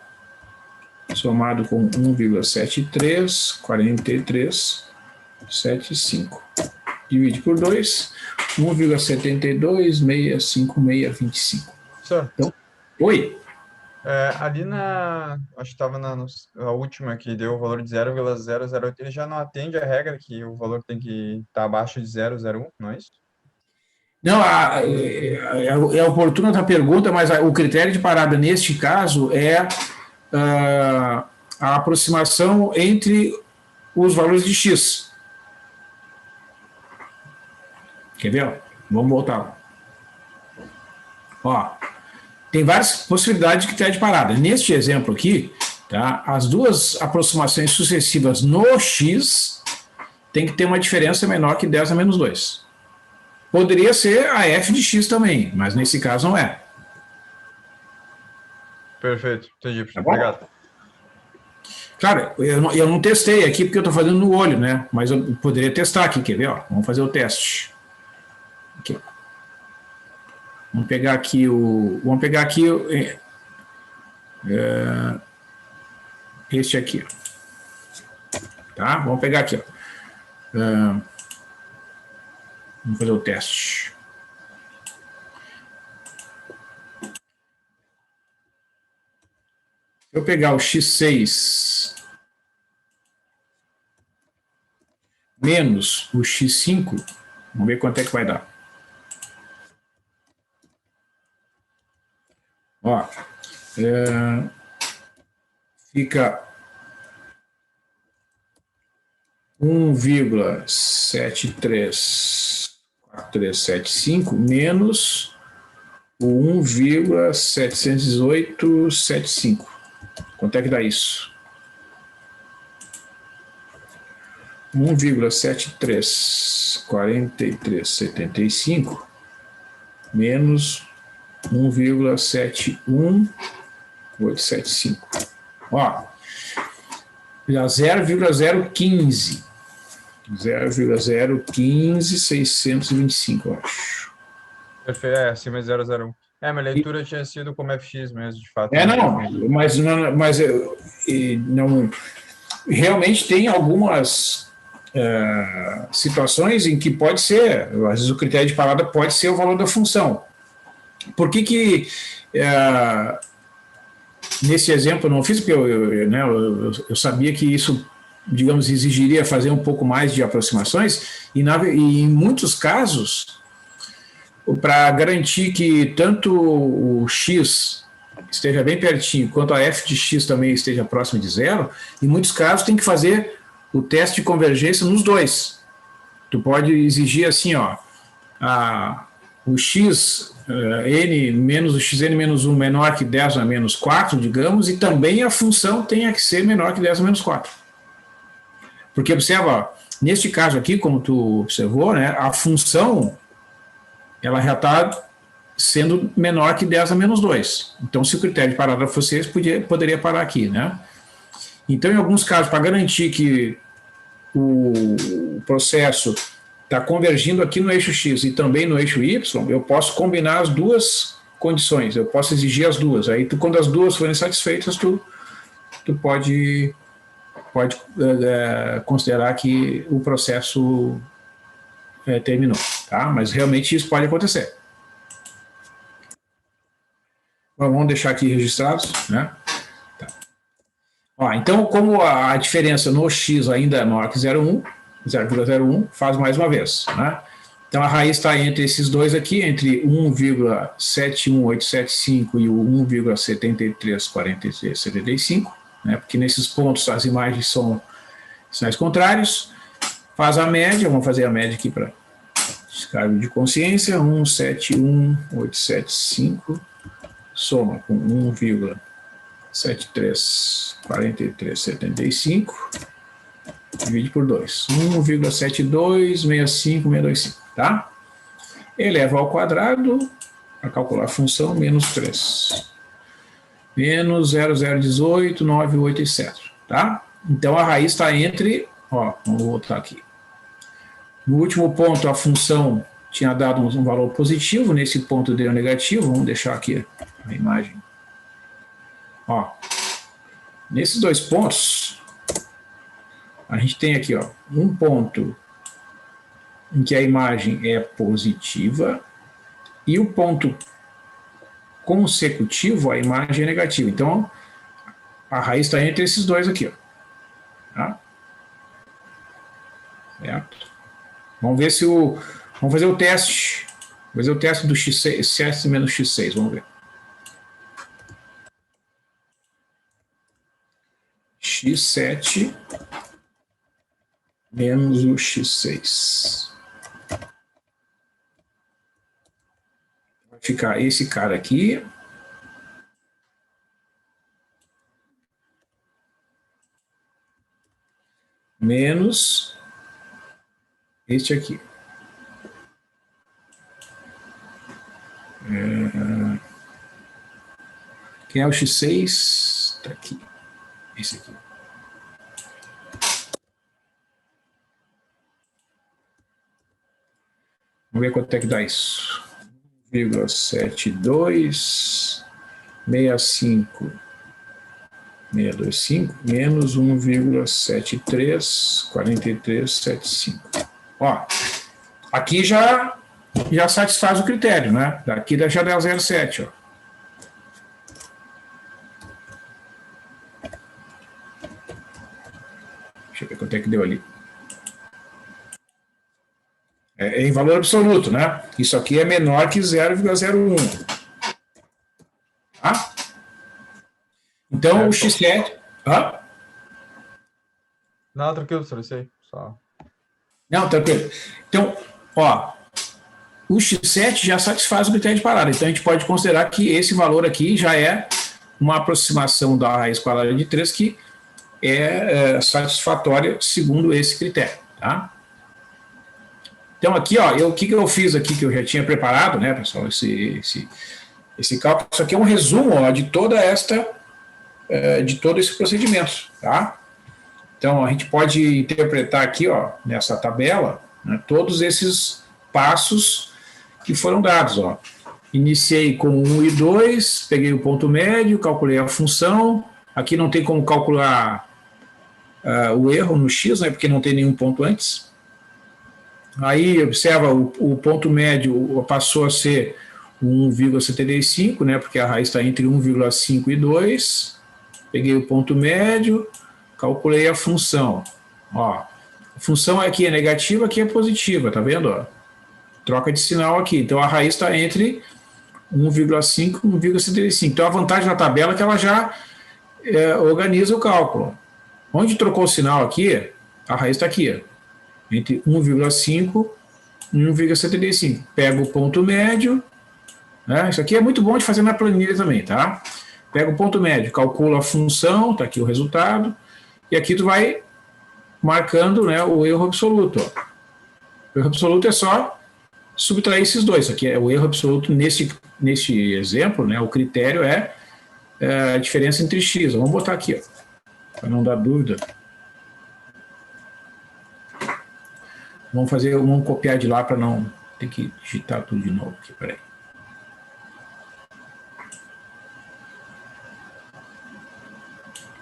somado com 1,734375. Divide por 2, 1,72652625. Então, oi. Ali acho que estava na última que deu o valor de 0,008, ele já não atende a regra que o valor tem que estar abaixo de 0,01, não é isso? Não, é oportuna a pergunta, mas o critério de parada neste caso é a aproximação entre os valores de x. Quer ver? Vamos voltar. Ó, tem várias possibilidades de critério de parada. Neste exemplo aqui, tá, as duas aproximações sucessivas no x tem que ter uma diferença menor que 10 a menos 2. Poderia ser a f de x também, mas nesse caso não é. Perfeito, entendi. Tá Obrigado. Claro, eu não testei aqui porque eu estou fazendo no olho, né? Mas eu poderia testar aqui, quer ver? Ó, vamos fazer o teste. Aqui. Vamos pegar aqui este aqui. Tá? Vamos pegar aqui, ó. Vamos fazer o teste. Se eu pegar o x6 menos o x5, vamos ver quanto é que vai dar. Ó, fica 1,734375 menos o 1,71875. Quanto é que dá isso? 1,734375 menos 1,71875. Ó, já 0,015. 0,015,625, eu acho. Perfeito, acima de 0,01. Minha leitura tinha sido como FX mesmo, de fato. Não, mas não, realmente tem algumas situações em que pode ser, às vezes o critério de parada pode ser o valor da função. Por que nesse exemplo eu não fiz, porque eu sabia que isso, digamos, exigiria fazer um pouco mais de aproximações, e em muitos casos, para garantir que tanto o x esteja bem pertinho, quanto a f de x também esteja próximo de zero, em muitos casos tem que fazer o teste de convergência nos dois. Tu pode exigir assim, ó, o x n menos o xn menos 1 menor que 10 a menos 4, digamos, e também a função tenha que ser menor que 10 a menos 4. Porque observa, ó, neste caso aqui, como tu observou, né, a função ela já está sendo menor que 10 a menos 2. Então, se o critério de parada fosse esse, poderia parar aqui, né? Então, em alguns casos, para garantir que o processo está convergindo aqui no eixo X e também no eixo Y, eu posso combinar as duas condições, eu posso exigir as duas. Aí, quando as duas forem satisfeitas, tu pode considerar que o processo terminou, tá? Mas realmente isso pode acontecer. Vamos deixar aqui registrados, né? Tá. Ó, então, como a diferença no x ainda é maior que 0,01, faz mais uma vez, né? Então, a raiz está entre esses dois aqui, entre 1,71875 e o 1,734375, né? Porque nesses pontos as imagens são sinais contrários. Faz a média, vamos fazer a média aqui para descargo de consciência, 1,71875 soma com 1,734375, divide por 2, 1,7265625, tá? Eleva ao quadrado, para calcular a função, menos 3. Menos 0,018,98, tá? Então, a raiz está entre, ó, vamos voltar aqui. No último ponto, a função tinha dado um valor positivo, nesse ponto deu negativo, vamos deixar aqui a imagem. Ó, nesses dois pontos, a gente tem aqui, ó, um ponto em que a imagem é positiva e o ponto consecutivo, a imagem é negativa. Então, a raiz está entre esses dois aqui, ó. Tá? Certo? Vamos ver se vamos fazer o teste. Vamos fazer o teste do x6 menos x6, vamos ver. x7 menos o x6. Vai ficar esse cara aqui. Menos este aqui. Quem é o x6? Está aqui. Esse aqui. Vamos ver quanto é que dá isso. 1,7265 625 menos 1,734375. Ó, aqui já satisfaz o critério, né? Daqui já dá 0,7, ó. Deixa eu ver quanto é que deu ali. É em valor absoluto, né? Isso aqui é menor que 0,01. Tá? Então, o X7... Hã? Não, tranquilo, professor, isso aí. Só... Não, tranquilo. Então, ó, o X7 já satisfaz o critério de parada. Então, a gente pode considerar que esse valor aqui já é uma aproximação da raiz quadrada de 3 que é satisfatória segundo esse critério, tá? Então, aqui, ó, o que eu fiz aqui, que eu já tinha preparado, né, pessoal, esse cálculo, isso aqui é um resumo, ó, de todo esse procedimento, tá? Então, a gente pode interpretar aqui, ó, nessa tabela, né, todos esses passos que foram dados, ó. Iniciei com 1 e 2, peguei o ponto médio, calculei a função, aqui não tem como calcular o erro no x, né, porque não tem nenhum ponto antes. Aí, observa, o ponto médio passou a ser 1,75, né, porque a raiz está entre 1,5 e 2. Peguei o ponto médio, calculei a função. Ó, a função aqui é negativa, aqui é positiva, tá vendo? Ó? Troca de sinal aqui. Então, a raiz está entre 1,5 e 1,75. Então, a vantagem da tabela é que ela já organiza o cálculo. Onde trocou o sinal aqui, a raiz está aqui, ó, entre 1,5 e 1,75. Pega o ponto médio, né? Isso aqui é muito bom de fazer na planilha também, tá? Pega o ponto médio, calcula a função, tá aqui o resultado, e aqui tu vai marcando, né, o erro absoluto. Ó. O erro absoluto é só subtrair esses dois. Isso aqui é o erro absoluto nesse exemplo, né? O critério é a diferença entre x. Vamos botar aqui, ó, para não dar dúvida. Vamos copiar de lá para não ter que digitar tudo de novo aqui, peraí.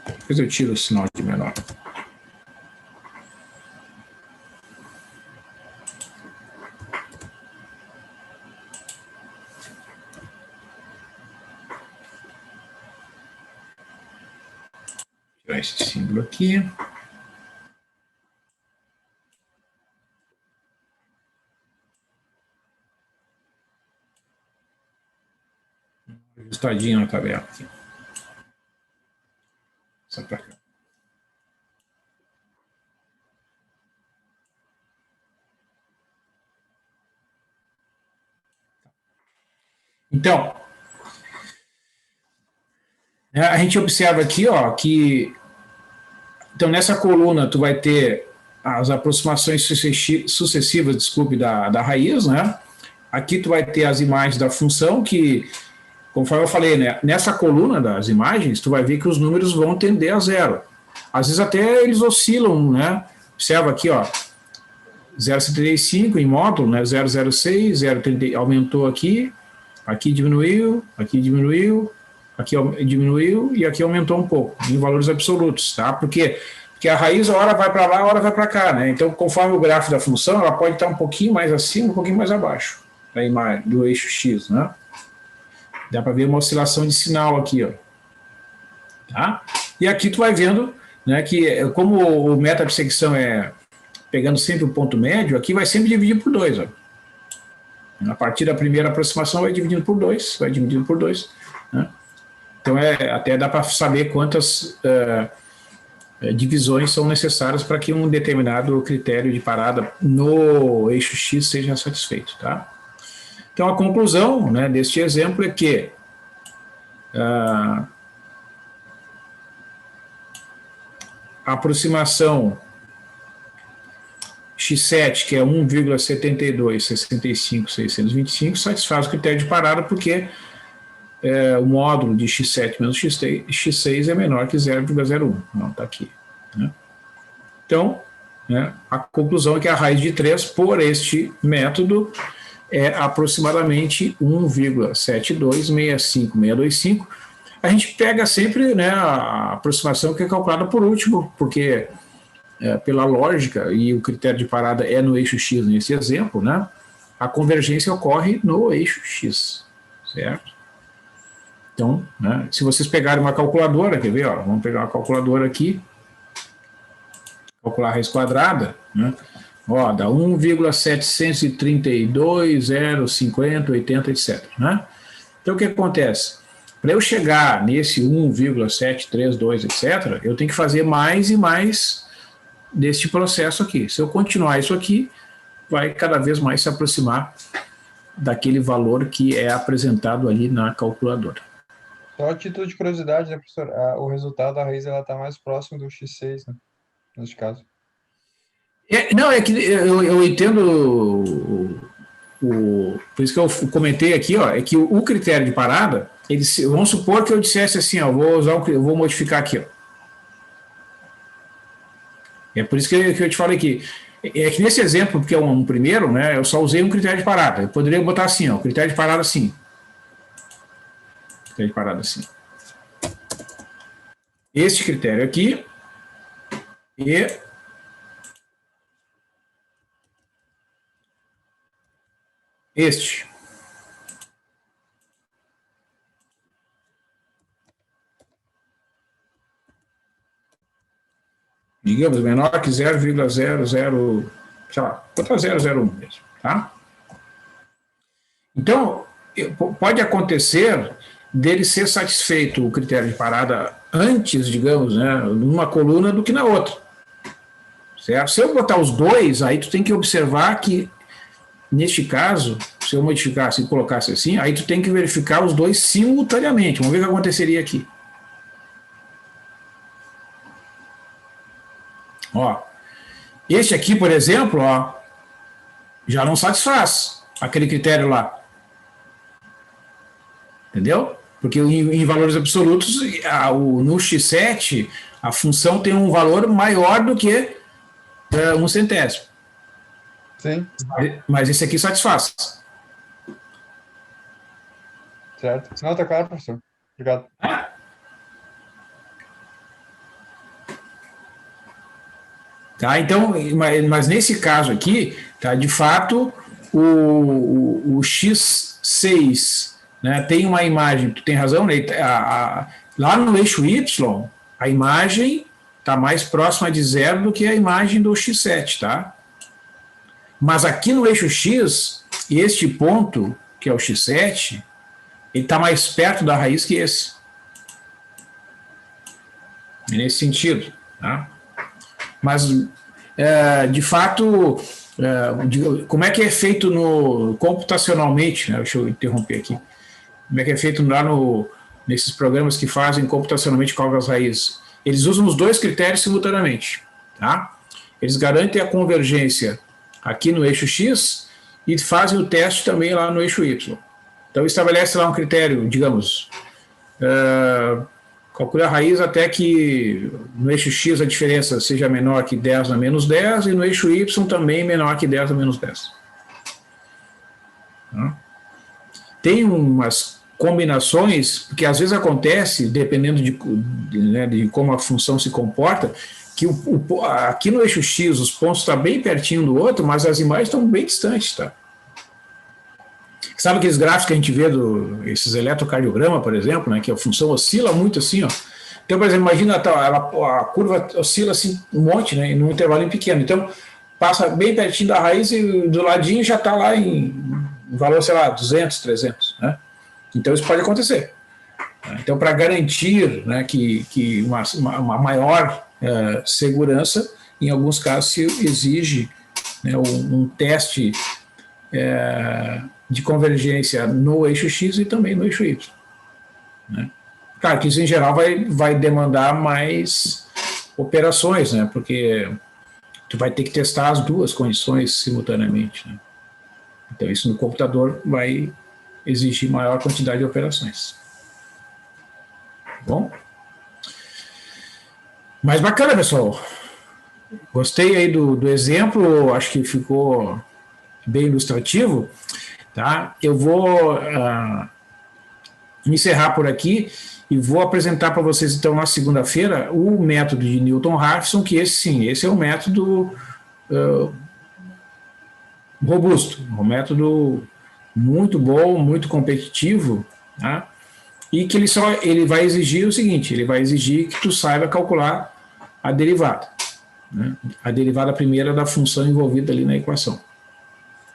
Depois eu tiro o sinal de menor. Tirar esse símbolo aqui. Ajustadinho na tabela aqui. Essa pra cá. Então, a gente observa aqui, ó, que então nessa coluna tu vai ter as aproximações sucessivas, desculpe, da raiz, né? Aqui tu vai ter as imagens da função que, conforme eu falei, né, nessa coluna das imagens, tu vai ver que os números vão tender a zero. Às vezes até eles oscilam, né? Observa aqui, ó, 0,75 em módulo, né? 0,06, 0,30, aumentou aqui diminuiu, aqui diminuiu e aqui aumentou um pouco, em valores absolutos, tá? Porque a raiz, a hora vai para lá, a hora vai para cá, né? Então, conforme o gráfico da função, ela pode estar um pouquinho mais acima, um pouquinho mais abaixo da imagem, do eixo X, né? Dá para ver uma oscilação de sinal aqui, ó. Tá? E aqui tu vai vendo, né, que como o meta-bissecção é pegando sempre o ponto médio, aqui vai sempre dividir por 2, ó. A partir da primeira aproximação vai dividindo por 2, né? Então até dá para saber quantas divisões são necessárias para que um determinado critério de parada no eixo X seja satisfeito, tá? Então a conclusão, né, deste exemplo é que a aproximação X7, que é 1,7265,625, satisfaz o critério de parada porque o módulo de X7 menos X6 é menor que 0,01. Não, está aqui. Né? Então, né, a conclusão é que a raiz de 3 por este método é aproximadamente 1,7265625. a gente pega sempre, né, a aproximação que é calculada por último, porque pela lógica, e o critério de parada é no eixo X nesse exemplo, né, a convergência ocorre no eixo X, certo? Então, né, se vocês pegarem uma calculadora, quer ver, ó, vamos pegar uma calculadora aqui, calcular a raiz quadrada, né, ó, dá 1,732, 0, 50, 80, etc. Né? Então, o que acontece? Para eu chegar nesse 1,732, etc., eu tenho que fazer mais e mais deste processo aqui. Se eu continuar isso aqui, vai cada vez mais se aproximar daquele valor que é apresentado ali na calculadora. Só a título de curiosidade, né, professor? O resultado da raiz está mais próximo do x6, né, neste caso. Não, é que eu entendo por isso que eu comentei aqui, ó, é que o critério de parada, vamos supor que eu dissesse assim, ó, eu vou modificar aqui, ó. É por isso que eu te falei aqui. É que nesse exemplo, porque é um primeiro, né, eu só usei um critério de parada. Eu poderia botar assim, ó, critério de parada assim. Critério de parada assim. Este critério aqui e este. Digamos, menor que 0,00, sei lá, vou botar 001 mesmo, tá? Então, pode acontecer dele ser satisfeito o critério de parada antes, digamos, né, numa coluna do que na outra, certo? Se eu botar os dois, aí tu tem que observar que, neste caso, se eu modificasse e colocasse assim, aí tu tem que verificar os dois simultaneamente. Vamos ver o que aconteceria aqui. Ó, este aqui, por exemplo, ó, já não satisfaz aquele critério lá. Entendeu? Porque em valores absolutos, no x7, a função tem um valor maior do que 1/100. Sim. Mas esse aqui satisfaz. Certo. Não, tá claro, professor. Obrigado. Tá, então, mas nesse caso aqui, tá, de fato, o x6, né, tem uma imagem, tu tem razão, né, lá no eixo y, a imagem está mais próxima de zero do que a imagem do x7, tá? Mas aqui no eixo x, este ponto, que é o x7, ele está mais perto da raiz que esse. É nesse sentido, tá? Mas, de fato, como é que é feito computacionalmente, né? Deixa eu interromper aqui. Como é que é feito lá nesses programas que fazem computacionalmente cálculo das raízes? Eles usam os dois critérios simultaneamente, tá? Eles garantem a convergência aqui no eixo X e fazem o teste também lá no eixo Y. Então, estabelece lá um critério, digamos, calcule a raiz até que no eixo X a diferença seja menor que 10 na menos 10 e no eixo Y também menor que 10 na menos 10. Tá? Tem umas combinações, porque às vezes acontece, dependendo de como a função se comporta, que aqui no eixo X os pontos estão bem pertinho do outro, mas as imagens estão bem distantes, tá? Sabe aqueles gráficos que a gente vê esses eletrocardiogramas, por exemplo, né, que a função oscila muito assim, ó. Então, por exemplo, imagina a curva oscila assim um monte, né, num intervalo pequeno. Então, passa bem pertinho da raiz e do ladinho já está lá em valor, sei lá, 200, 300, né? Então, isso pode acontecer. Então, para garantir, né, que uma maior segurança, em alguns casos se exige, né, um teste de convergência no eixo X e também no eixo Y. Né? Claro que isso, em geral, vai demandar mais operações, né, porque tu vai ter que testar as duas condições simultaneamente. Né? Então, isso no computador vai exigir maior quantidade de operações. Bom? Mas bacana, pessoal. Gostei aí do exemplo, acho que ficou bem ilustrativo. Tá? Eu vou encerrar por aqui e vou apresentar para vocês, então, na segunda-feira, o método de Newton-Raphson, que esse sim, esse é um método robusto, um método muito bom, muito competitivo, tá? E que ele vai exigir o seguinte, ele vai exigir que tu saiba calcular a derivada, né? A derivada primeira da função envolvida ali na equação.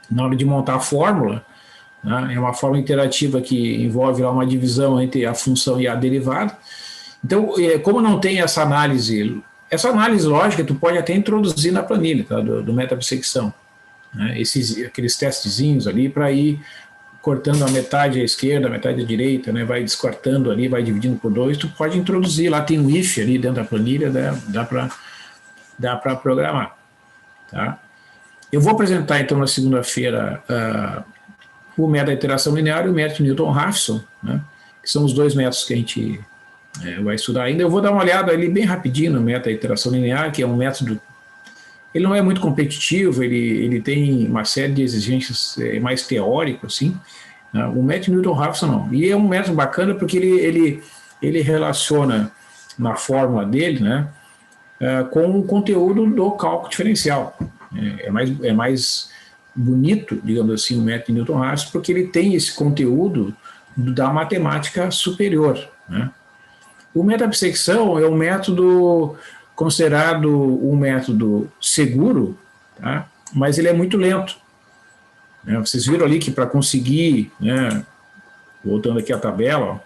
Na hora de montar a fórmula, né, é uma fórmula interativa que envolve lá uma divisão entre a função e a derivada. Então, como não tem essa análise lógica tu pode até introduzir na planilha, tá, do meta-bissecção, né, aqueles testezinhos ali para ir cortando a metade à esquerda, a metade à direita, né, vai descortando ali, vai dividindo por 2, tu pode introduzir, lá tem um if ali dentro da planilha, dá para programar. Tá? Eu vou apresentar então na segunda-feira o método da iteração linear e o método Newton-Raphson, né, que são os dois métodos que a gente vai estudar ainda. Eu vou dar uma olhada ali bem rapidinho no método da iteração linear, que é um método, ele não é muito competitivo, ele tem uma série de exigências mais teóricas, assim, né? O método Newton-Raphson não. E é um método bacana porque ele relaciona na fórmula dele, né, com o conteúdo do cálculo diferencial. É mais bonito, digamos assim, o método Newton-Raphson, porque ele tem esse conteúdo da matemática superior, né? O meta-bissecção é um método considerado um método seguro, tá? Mas ele é muito lento, né? Vocês viram ali que para conseguir, né, voltando aqui à tabela,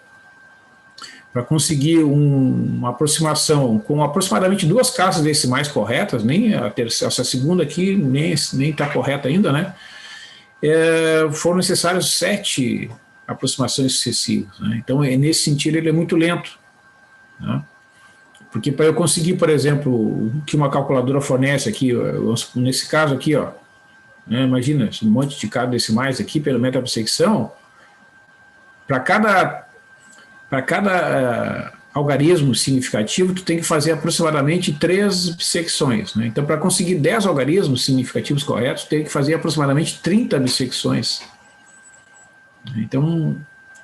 para conseguir uma aproximação com aproximadamente 2 casas decimais corretas, nem essa segunda aqui nem está correta ainda, né? Foram necessários 7 aproximações sucessivas, né? Então, nesse sentido, ele é muito lento, né? Porque para eu conseguir, por exemplo, o que uma calculadora fornece aqui, nesse caso aqui, ó, né, imagina, um monte de casas decimais aqui pela meta-bissecção, para cada algarismo significativo, tu tem que fazer aproximadamente 3 bissecções, né? Então, para conseguir 10 algarismos significativos corretos, tu tem que fazer aproximadamente 30 bissecções. Então,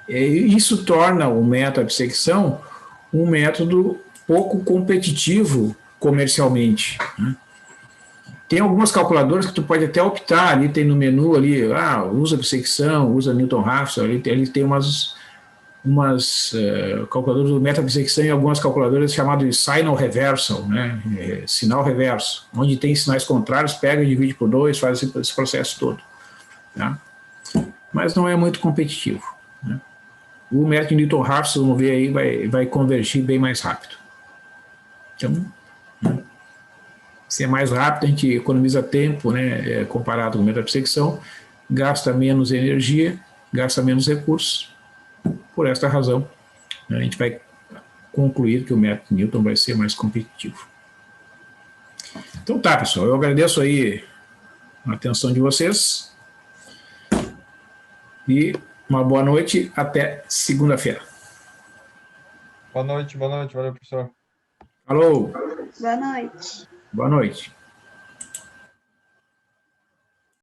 isso torna o método da bissecção um método pouco competitivo comercialmente, né? Tem algumas calculadoras que tu pode até optar, ali tem no menu ali, usa bissecção, usa Newton-Raphson, ali tem umas calculadoras do meta-bissecção e algumas calculadoras chamadas de signal reversal, né? Sinal reverso, onde tem sinais contrários, pega e divide por 2, faz esse processo todo, tá? Mas não é muito competitivo, né? O método Newton-Raphson, vamos ver aí, vai convergir bem mais rápido. Então, né, se é mais rápido, a gente economiza tempo, né, comparado com o método da bissecção, gasta menos energia, gasta menos recursos. Por esta razão, a gente vai concluir que o método Newton vai ser mais competitivo. Então tá, pessoal, eu agradeço aí a atenção de vocês e uma boa noite, até segunda-feira. Boa noite, valeu, professor. Alô. Boa noite. Boa noite.